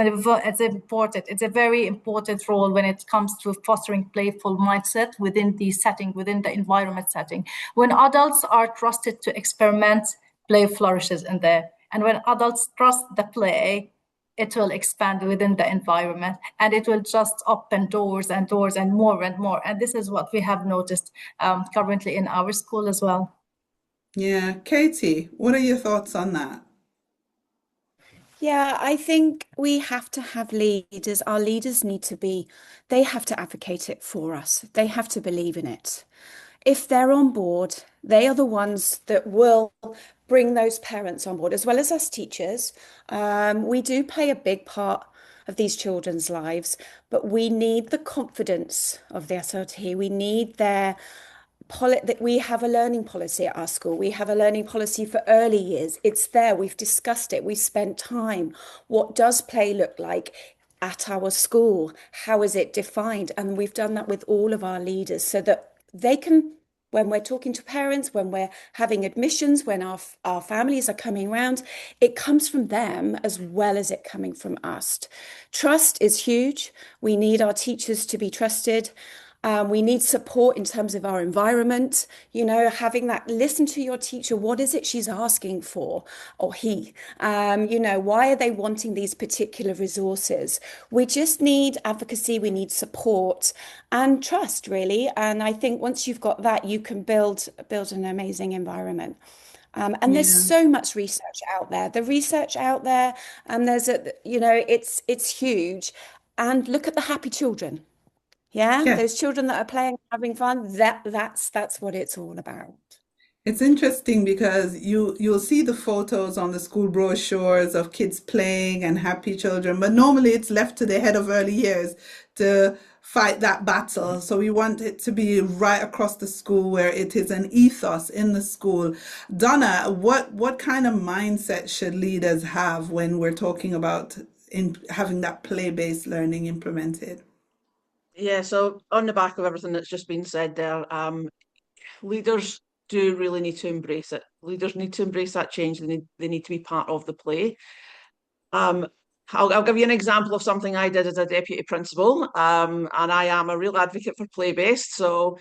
a very important role when it comes to fostering playful mindset within the setting, within the environment setting. When adults are trusted to experiment, play flourishes in there. And when adults trust the play, it will expand within the environment, and it will just open doors and doors and more and more. And this is what we have noticed currently in our school as well. Yeah. Katie, what are your thoughts on that? Yeah, I think we have to have leaders. Our leaders they have to advocate it for us. They have to believe in it. If they're on board, they are the ones that will bring those parents on board, as well as us teachers. We do play a big part of these children's lives, but we need the confidence of the SLT. We need that we have a learning policy at our school. We have a learning policy for early years. It's there. We've discussed it. We've spent time. What does play look like at our school? How is it defined? And we've done that with all of our leaders so that they can, when we're talking to parents, when we're having admissions, when our families are coming around, it comes from them as well as it coming from us. Trust is huge. We need our teachers to be trusted. We need support in terms of our environment, having that, listen to your teacher. What is it she's asking for, or he? Why are they wanting these particular resources? We just need advocacy, we need support and trust, really. And I think once you've got that, you can build an amazing environment. There's so much research out there. The research out there, and it's huge. And look at the happy children. Yeah, those children that are playing, having fun, that's what it's all about. It's interesting because you'll see the photos on the school brochures of kids playing and happy children, but normally it's left to the head of early years to fight that battle. So we want it to be right across the school, where it is an ethos in the school. Donna, what kind of mindset should leaders have when we're talking about having that play-based learning implemented? Yeah, so on the back of everything that's just been said there, leaders do really need to embrace it. Leaders need to embrace that change. They need to be part of the play. I'll give you an example of something I did as a deputy principal, and I am a real advocate for play-based. So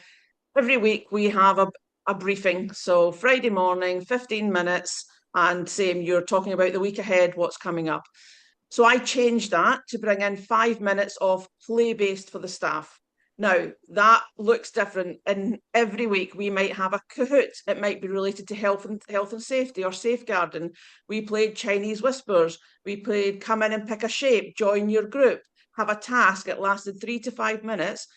every week we have a briefing. So Friday morning, 15 minutes, and same, you're talking about the week ahead, what's coming up. So I changed that to bring in 5 minutes of play-based for the staff. Now, that looks different. And every week we might have a Kahoot. It might be related to health and safety or safeguarding. We played Chinese whispers. We played come in and pick a shape, join your group, have a task. It lasted 3 to 5 minutes.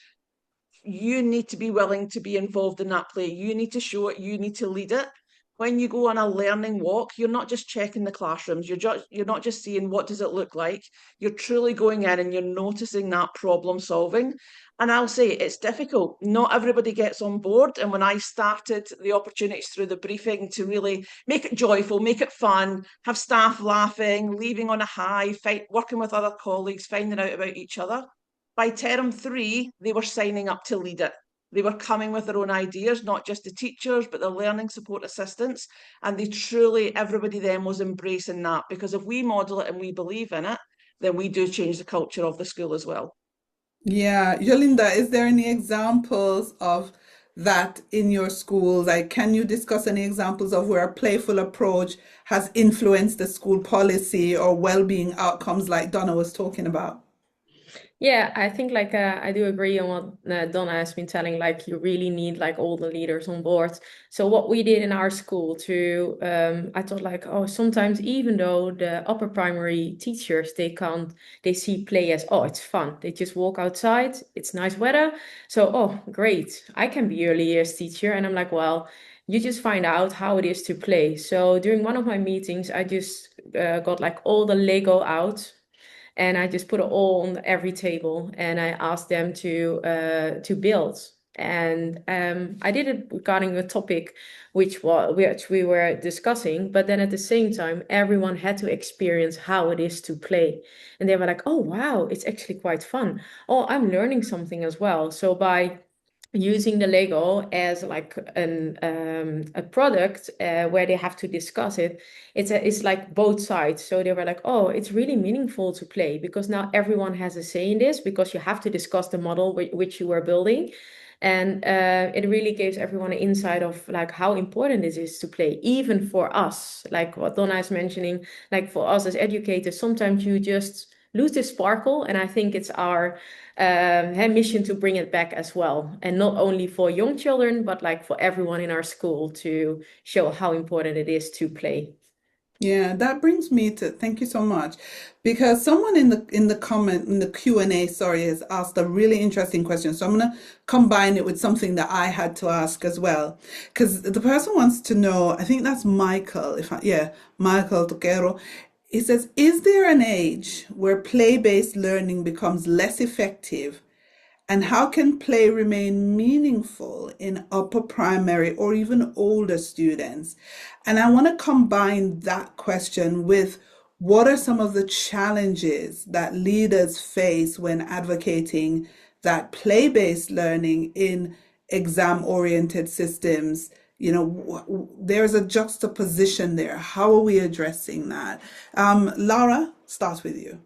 You need to be willing to be involved in that play. You need to show it. You need to lead it. When you go on a learning walk, you're not just checking the classrooms. You're not just seeing what does it look like. You're truly going in and you're noticing that problem solving. And I'll say it's difficult. Not everybody gets on board. And when I started the opportunities through the briefing to really make it joyful, make it fun, have staff laughing, leaving on a high, working with other colleagues, finding out about each other, by term 3, they were signing up to lead it. They were coming with their own ideas, not just the teachers, but the learning support assistants. And they truly, everybody then was embracing that, because if we model it and we believe in it, then we do change the culture of the school as well. Yeah, Yolinda, is there any examples of that in your schools? Like, can you discuss any examples of where a playful approach has influenced the school policy or well-being outcomes like Donna was talking about? Yeah, I think like I do agree on what Donna has been telling. Like you really need like all the leaders on board. So what we did in our school to, I thought like, oh, sometimes even though the upper primary teachers they see play as, oh, it's fun. They just walk outside. It's nice weather. So, oh, great, I can be early years teacher. And I'm like, well, you just find out how it is to play. So during one of my meetings, I just got like all the Lego out and I just put it all on every table and I asked them to build. And I did it regarding a topic which we were discussing, but then at the same time, everyone had to experience how it is to play. And they were like, oh, wow, it's actually quite fun. Oh, I'm learning something as well. So by using the Lego as like a product where they have to discuss it, it's like both sides. So they were like, oh, it's really meaningful to play because now everyone has a say in this because you have to discuss the model which you are building. And it really gives everyone an insight of like how important it is to play, even for us, like what Donna is mentioning, like for us as educators, sometimes you just lose this sparkle. And I think it's our mission to bring it back as well. And not only for young children, but like for everyone in our school to show how important it is to play. Yeah, that brings me to thank you so much, because someone in the comment in the Q&A, sorry, has asked a really interesting question. So I'm going to combine it with something that I had to ask as well, because the person wants to know. I think that's Michael. Michael Toquero. He says, is there an age where play-based learning becomes less effective? And how can play remain meaningful in upper primary or even older students? And I want to combine that question with what are some of the challenges that leaders face when advocating that play-based learning in exam-oriented systems? There's a juxtaposition there. How are we addressing that? Laura, start with you.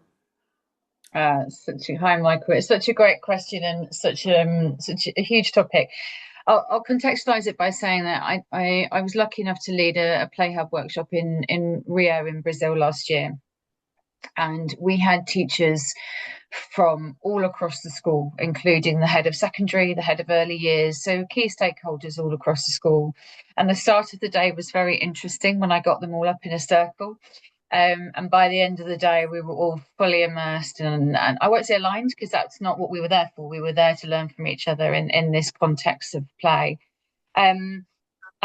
Hi, Michael. It's such a great question and such a huge topic. I'll contextualize it by saying that I was lucky enough to lead a Play Hub workshop in Rio in Brazil last year, and we had teachers from all across the school, including the head of secondary, the head of early years, so key stakeholders all across the school. And the start of the day was very interesting when I got them all up in a circle. And by the end of the day, we were all fully immersed and I won't say aligned because that's not what we were there for. We were there to learn from each other in this context of play.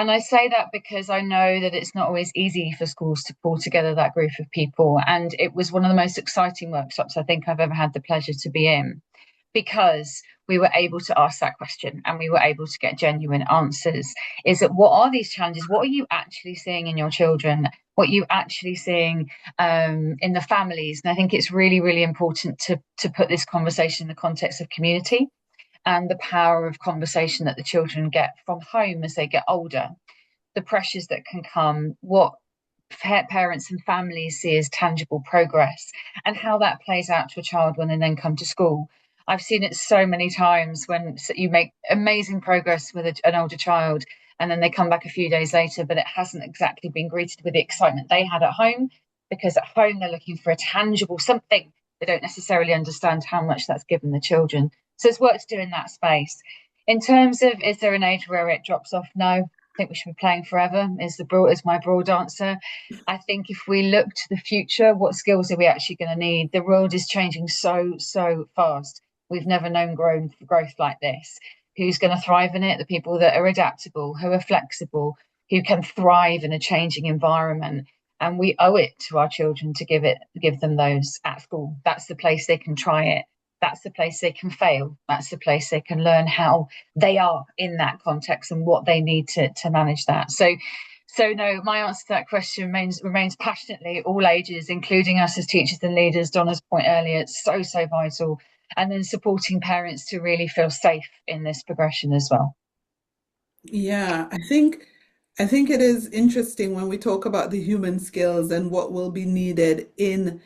And I say that because I know that it's not always easy for schools to pull together that group of people. And it was one of the most exciting workshops I think I've ever had the pleasure to be in, because we were able to ask that question and we were able to get genuine answers. Is that what are these challenges? What are you actually seeing in your children? What are you actually seeing in the families? And I think it's really, really important to put this conversation in the context of community and the power of conversation that the children get from home as they get older. the pressures that can come, what parents and families see as tangible progress, and how that plays out to a child when they then come to school. I've seen it so many times when you make amazing progress with an older child, and then they come back a few days later, but it hasn't exactly been greeted with the excitement they had at home, because at home they're looking for a tangible something. They don't necessarily understand how much that's given the children. So it's work to do in that space. In terms of, is there an age where it drops off? No. I think we should be playing forever is my broad answer. I think if we look to the future, what skills are we actually going to need? The world is changing so fast. We've never known growth like this. Who's going to thrive in it? The people that are adaptable, who are flexible, who can thrive in a changing environment. And we owe it to our children to give them those at school. That's the place they can try it. That's the place they can fail. That's the place they can learn how they are in that context and what they need to manage that. So no, my answer to that question remains passionately all ages, including us as teachers and leaders. Donna's point earlier, it's so vital. And then supporting parents to really feel safe in this progression as well. Yeah, I think it is interesting when we talk about the human skills and what will be needed in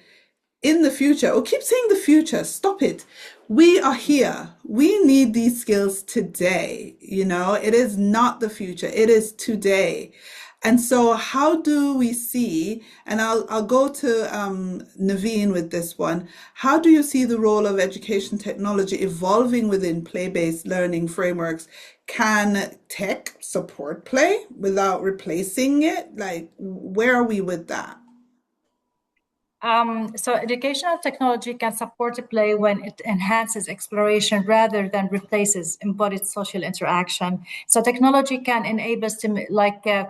the future. Oh, keep saying the future. Stop it. We are here. We need these skills today. You know, it is not the future. It is today. And so how do we see, and I'll go to Naveen with this one. How do you see the role of education technology evolving within play-based learning frameworks? Can tech support play without replacing it? Like, where are we with that? So educational technology can support play when it enhances exploration rather than replaces embodied social interaction. So technology can enable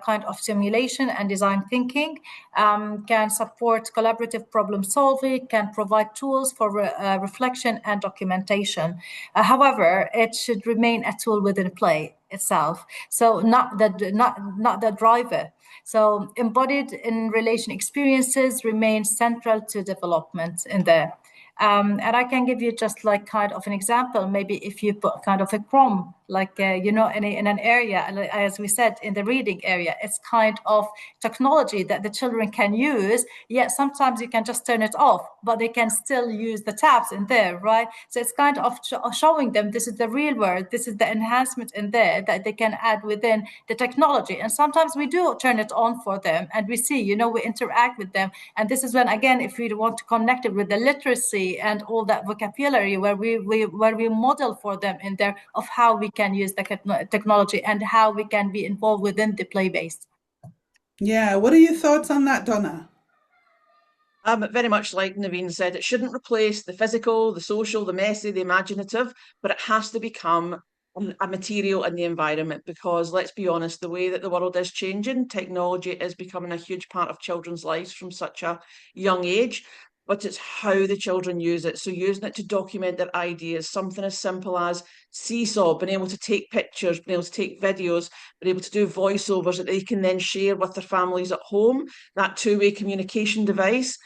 kind of simulation and design thinking, can support collaborative problem solving, can provide tools for reflection and documentation. However, it should remain a tool within play itself. So not the driver. So embodied in relation experiences remain central to development in there. And I can give you just like kind of an example. Maybe if you put kind of a Chrome, like, in an area, as we said, in the reading area, it's kind of technology that the children can use. Yet sometimes you can just turn it off, but they can still use the tabs in there, right? So it's kind of showing them this is the real world, this is the enhancement in there that they can add within the technology. And sometimes we do turn it on for them and we see, we interact with them. And this is when, again, if we want to connect it with the literacy and all that vocabulary where we model for them in there of how we can use the technology and how we can be involved within the play-based. Yeah, what are your thoughts on that, Donna? Very much like Naveen said, it shouldn't replace the physical, the social, the messy, the imaginative, but it has to become a material in the environment, because let's be honest, the way that the world is changing, technology is becoming a huge part of children's lives from such a young age. But it's how the children use it. So using it to document their ideas, something as simple as Seesaw, being able to take pictures, being able to take videos, being able to do voiceovers that they can then share with their families at home, that two-way communication device.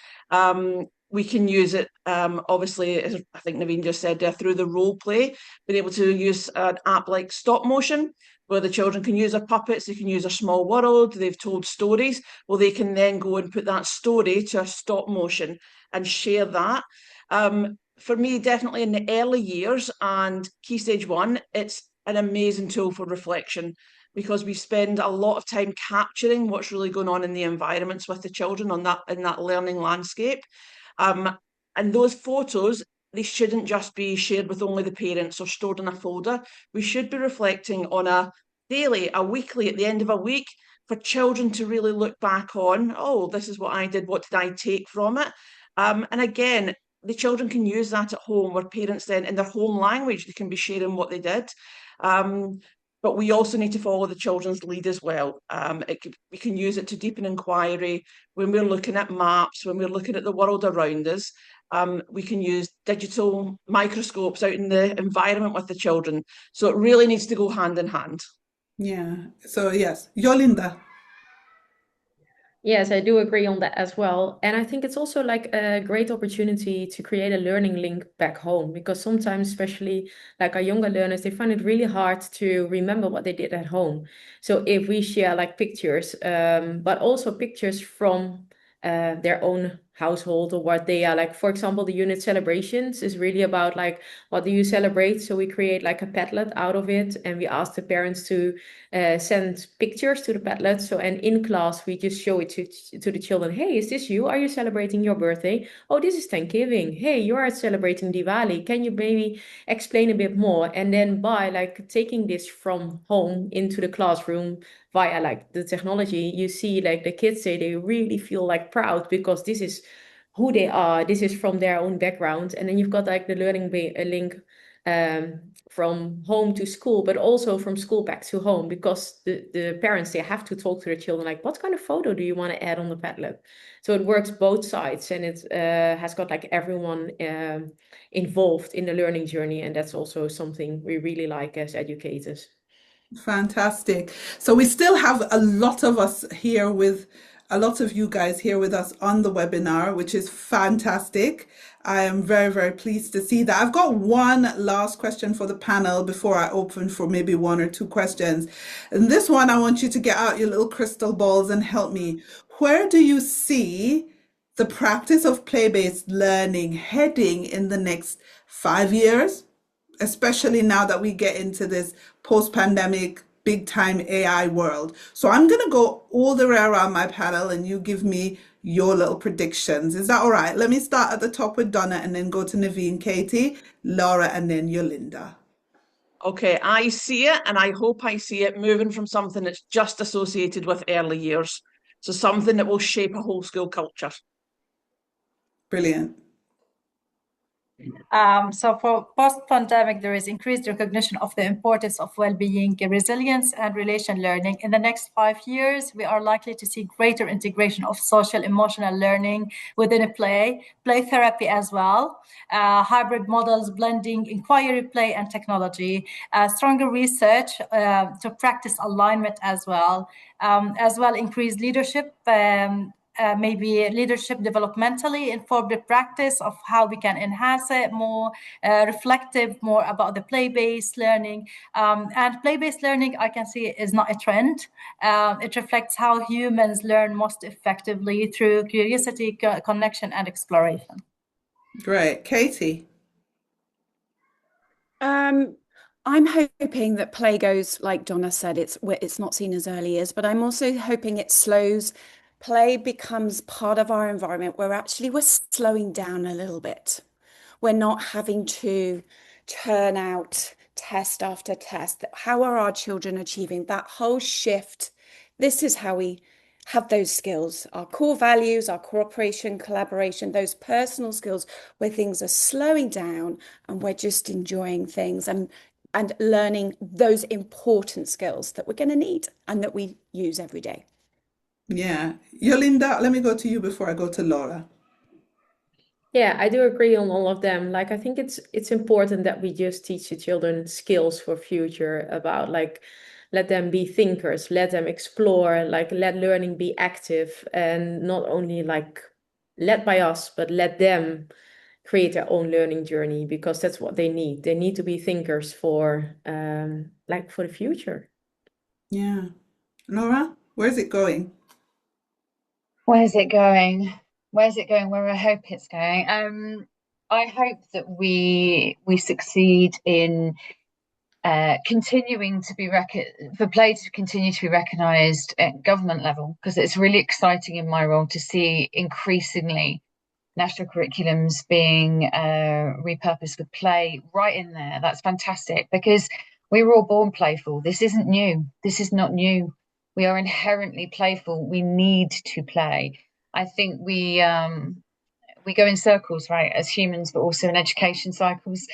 We can use it, obviously, as I think Naveen just said, through the role play, being able to use an app like Stop Motion, where the children can use their puppets, they can use a small world, they've told stories. Well, they can then go and put that story to a stop motion and share that. For me, definitely in the early years and Key Stage 1, it's an amazing tool for reflection, because we spend a lot of time capturing what's really going on in the environments with the children in that learning landscape. And those photos, they shouldn't just be shared with only the parents or stored in a folder. We should be reflecting on a daily, a weekly, at the end of a week, for children to really look back on, oh, this is what I did, what did I take from it? And again, the children can use that at home, where parents then, in their home language, they can be sharing what they did. But we also need to follow the children's lead as well. We can use it to deepen inquiry when we're looking at maps, when we're looking at the world around us. We can use digital microscopes out in the environment with the children. So it really needs to go hand in hand. Yeah. So yes, Yolinda. Yes, I do agree on that as well. And I think it's also like a great opportunity to create a learning link back home because sometimes, especially like our younger learners, they find it really hard to remember what they did at home. So if we share like pictures, but also pictures from their own household or what they are like, for example, the unit celebrations is really about like, what do you celebrate? So we create like a Padlet out of it and we ask the parents to send pictures to the Padlet. So, and in class, we just show it to the children. Hey, is this you? Are you celebrating your birthday? Oh, this is Thanksgiving. Hey, you are celebrating Diwali. Can you maybe explain a bit more? And then by like taking this from home into the classroom via like the technology, you see like the kids say they really feel like proud because this is who they are. This is from their own background. And then you've got like the learning link from home to school, but also from school back to home, because the parents, they have to talk to their children, like, what kind of photo do you want to add on the Padlet? So it works both sides, and it has got like everyone involved in the learning journey. And that's also something we really like as educators. Fantastic. So we still have a lot of us here with a lot of you guys here with us on the webinar, which is fantastic. I am very, very pleased to see that. I've got one last question for the panel before I open for maybe one or two questions. And this one, I want you to get out your little crystal balls and help me. Where do you see the practice of play-based learning heading in the next 5 years? Especially now that we get into this post-pandemic big time AI world. So I'm going to go all the way around my panel and you give me your little predictions. Is that all right? Let me start at the top with Donna and then go to Naveen, Katie, Laura, and then Yolinda. Okay, I see it, and I hope I see it moving from something that's just associated with early years. So something that will shape a whole school culture. Brilliant. So for post-pandemic, there is increased recognition of the importance of well-being, resilience, and relation learning. In the next 5 years, we are likely to see greater integration of social emotional learning within a play therapy as well, hybrid models blending inquiry, play, and technology, stronger research to practice alignment as well increased leadership, maybe leadership developmentally informed the practice of how we can enhance it more, reflective, more about the play-based learning. And play-based learning, I can see, is not a trend. It reflects how humans learn most effectively through curiosity, connection, and exploration. Great. Katie? I'm hoping that play goes, like Donna said, it's not seen as early years, but I'm also hoping it slows. Play becomes part of our environment where actually we're slowing down a little bit. We're not having to turn out test after test. How are our children achieving that whole shift? This is how we have those skills, our core values, our cooperation, collaboration, those personal skills where things are slowing down and we're just enjoying things and learning those important skills that we're going to need and that we use every day. Yeah. Yolinda, let me go to you before I go to Laura. Yeah, I do agree on all of them. Like, I think it's important that we just teach the children skills for future about like, let them be thinkers, let them explore, like let learning be active and not only like led by us, but let them create their own learning journey because that's what they need. They need to be thinkers for like for the future. Yeah. Laura, where's it going? Where's it going? Where's it going? Where I hope it's going. I hope that we succeed in continuing to be for play to continue to be recognised at government level, because it's really exciting in my role to see increasingly national curriculums being repurposed with play right in there. That's fantastic because we were all born playful. This isn't new. This is not new. We are inherently playful. We need to play. I think we go in circles, right, as humans, but also in education cycles.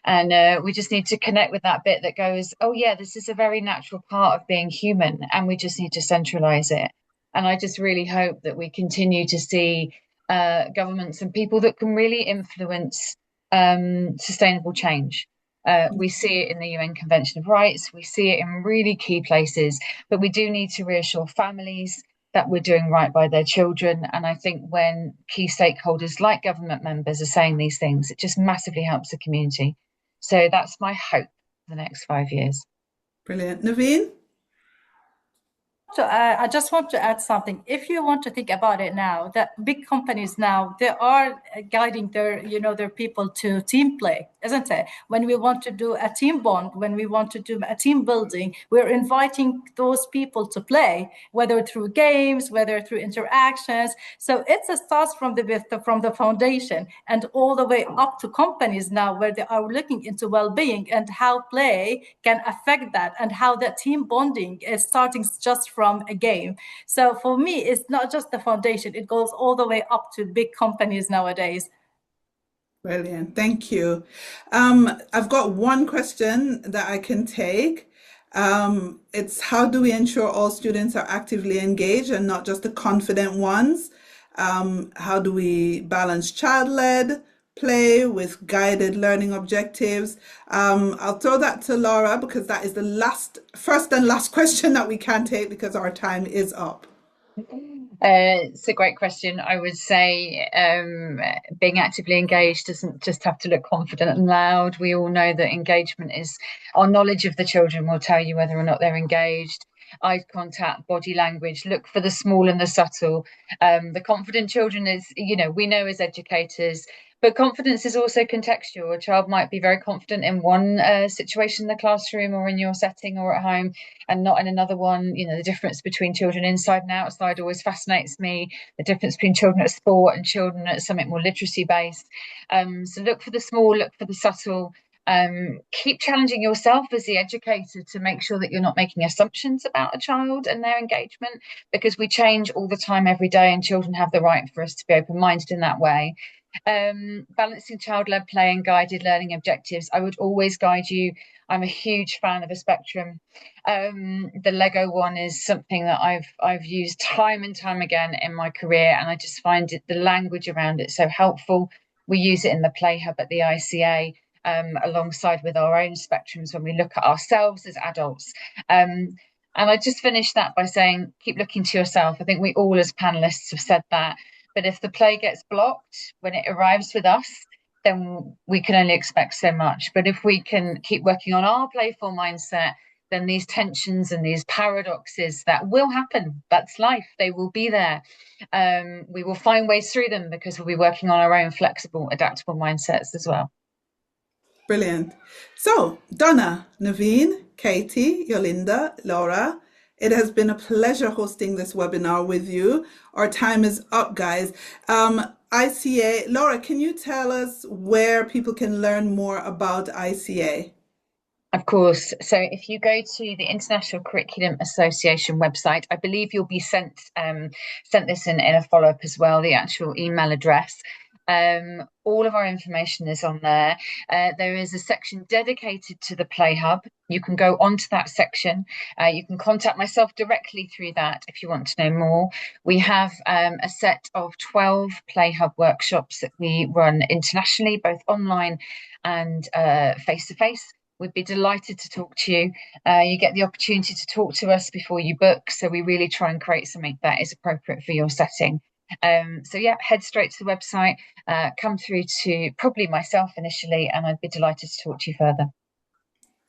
And we just need to connect with that bit that goes, oh, yeah, this is a very natural part of being human, and we just need to centralize it. And I just really hope that we continue to see governments and people that can really influence sustainable change. We see it in the UN Convention of Rights. We see it in really key places, but we do need to reassure families that we're doing right by their children. And I think when key stakeholders like government members are saying these things, it just massively helps the community. So that's my hope for the next 5 years. Brilliant. Naveen? So I just want to add something. If you want to think about it now, that big companies now, they are guiding their people to team play, isn't it? When we want to do a team bond, when we want to do a team building, we're inviting those people to play, whether through games, whether through interactions. So it starts from the foundation and all the way up to companies now, where they are looking into well-being and how play can affect that, and how that team bonding is starting just from a game. So for me, it's not just the foundation, it goes all the way up to big companies nowadays. Brilliant. Thank you. I've got one question that I can take. It's how do we ensure all students are actively engaged and not just the confident ones? How do we balance child-led play with guided learning objectives? I'll throw that to Laura because that is the first and last question that we can take because our time is up. It's a great question. I would say being actively engaged doesn't just have to look confident and loud. We all know that engagement is our knowledge of the children will tell you whether or not they're engaged. Eye contact, body language, look for the small and the subtle. The confident children is, we know as educators, but confidence is also contextual. A child might be very confident in one situation in the classroom or in your setting or at home and not in another one. The difference between children inside and outside always fascinates me. The difference between children at sport and children at something more literacy based. So look for the small, look for the subtle. Keep challenging yourself as the educator to make sure that you're not making assumptions about a child and their engagement, because we change all the time, every day, and children have the right for us to be open-minded in that way. Balancing child-led play and guided learning objectives. I would always guide you. I'm a huge fan of a spectrum. The Lego one is something that I've used time and time again in my career, and I just find the language around it so helpful. We use it in the Play Hub at the ICA alongside with our own spectrums when we look at ourselves as adults. And I just finished that by saying, keep looking to yourself. I think we all as panelists have said that. But if the play gets blocked when it arrives with us, then we can only expect so much. But if we can keep working on our playful mindset, then these tensions and these paradoxes that will happen, that's life, they will be there. We will find ways through them because we'll be working on our own flexible, adaptable mindsets as well. Brilliant. So, Donna, Naveen, Katie, Yolinda, Laura, it has been a pleasure hosting this webinar with you. Our time is up, guys. ICA, Laura, can you tell us where people can learn more about ICA? Of course. So if you go to the International Curriculum Association website, I believe you'll be sent this in a follow-up as well, the actual email address. All of our information is on there. There is a section dedicated to the Play Hub. You can go onto that section. You can contact myself directly through that if you want to know more. We have a set of 12 Play Hub workshops that we run internationally, both online and face-to-face. We'd be delighted to talk to you. You get the opportunity to talk to us before you book. So we really try and create something that is appropriate for your setting. So yeah, head straight to the website, come through to probably myself initially, and I'd be delighted to talk to you further.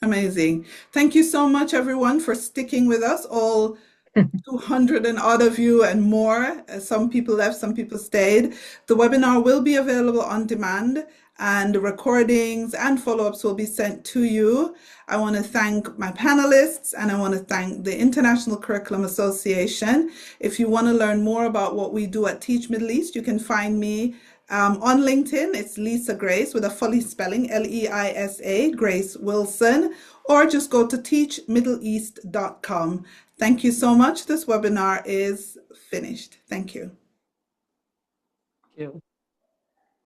Amazing. Thank you so much, everyone, for sticking with us, all 200 and odd of you and more. Some people left, some people stayed. The webinar will be available on demand, and recordings and follow-ups will be sent to you. I want to thank my panelists, and I want to thank the International Curriculum Association. If you want to learn more about what we do at Teach Middle East, you can find me on LinkedIn. It's Lisa Grace with a fully spelling, L-E-I-S-A, Grace Wilson, or just go to teachmiddleeast.com. Thank you so much. This webinar is finished. Thank you. Thank you.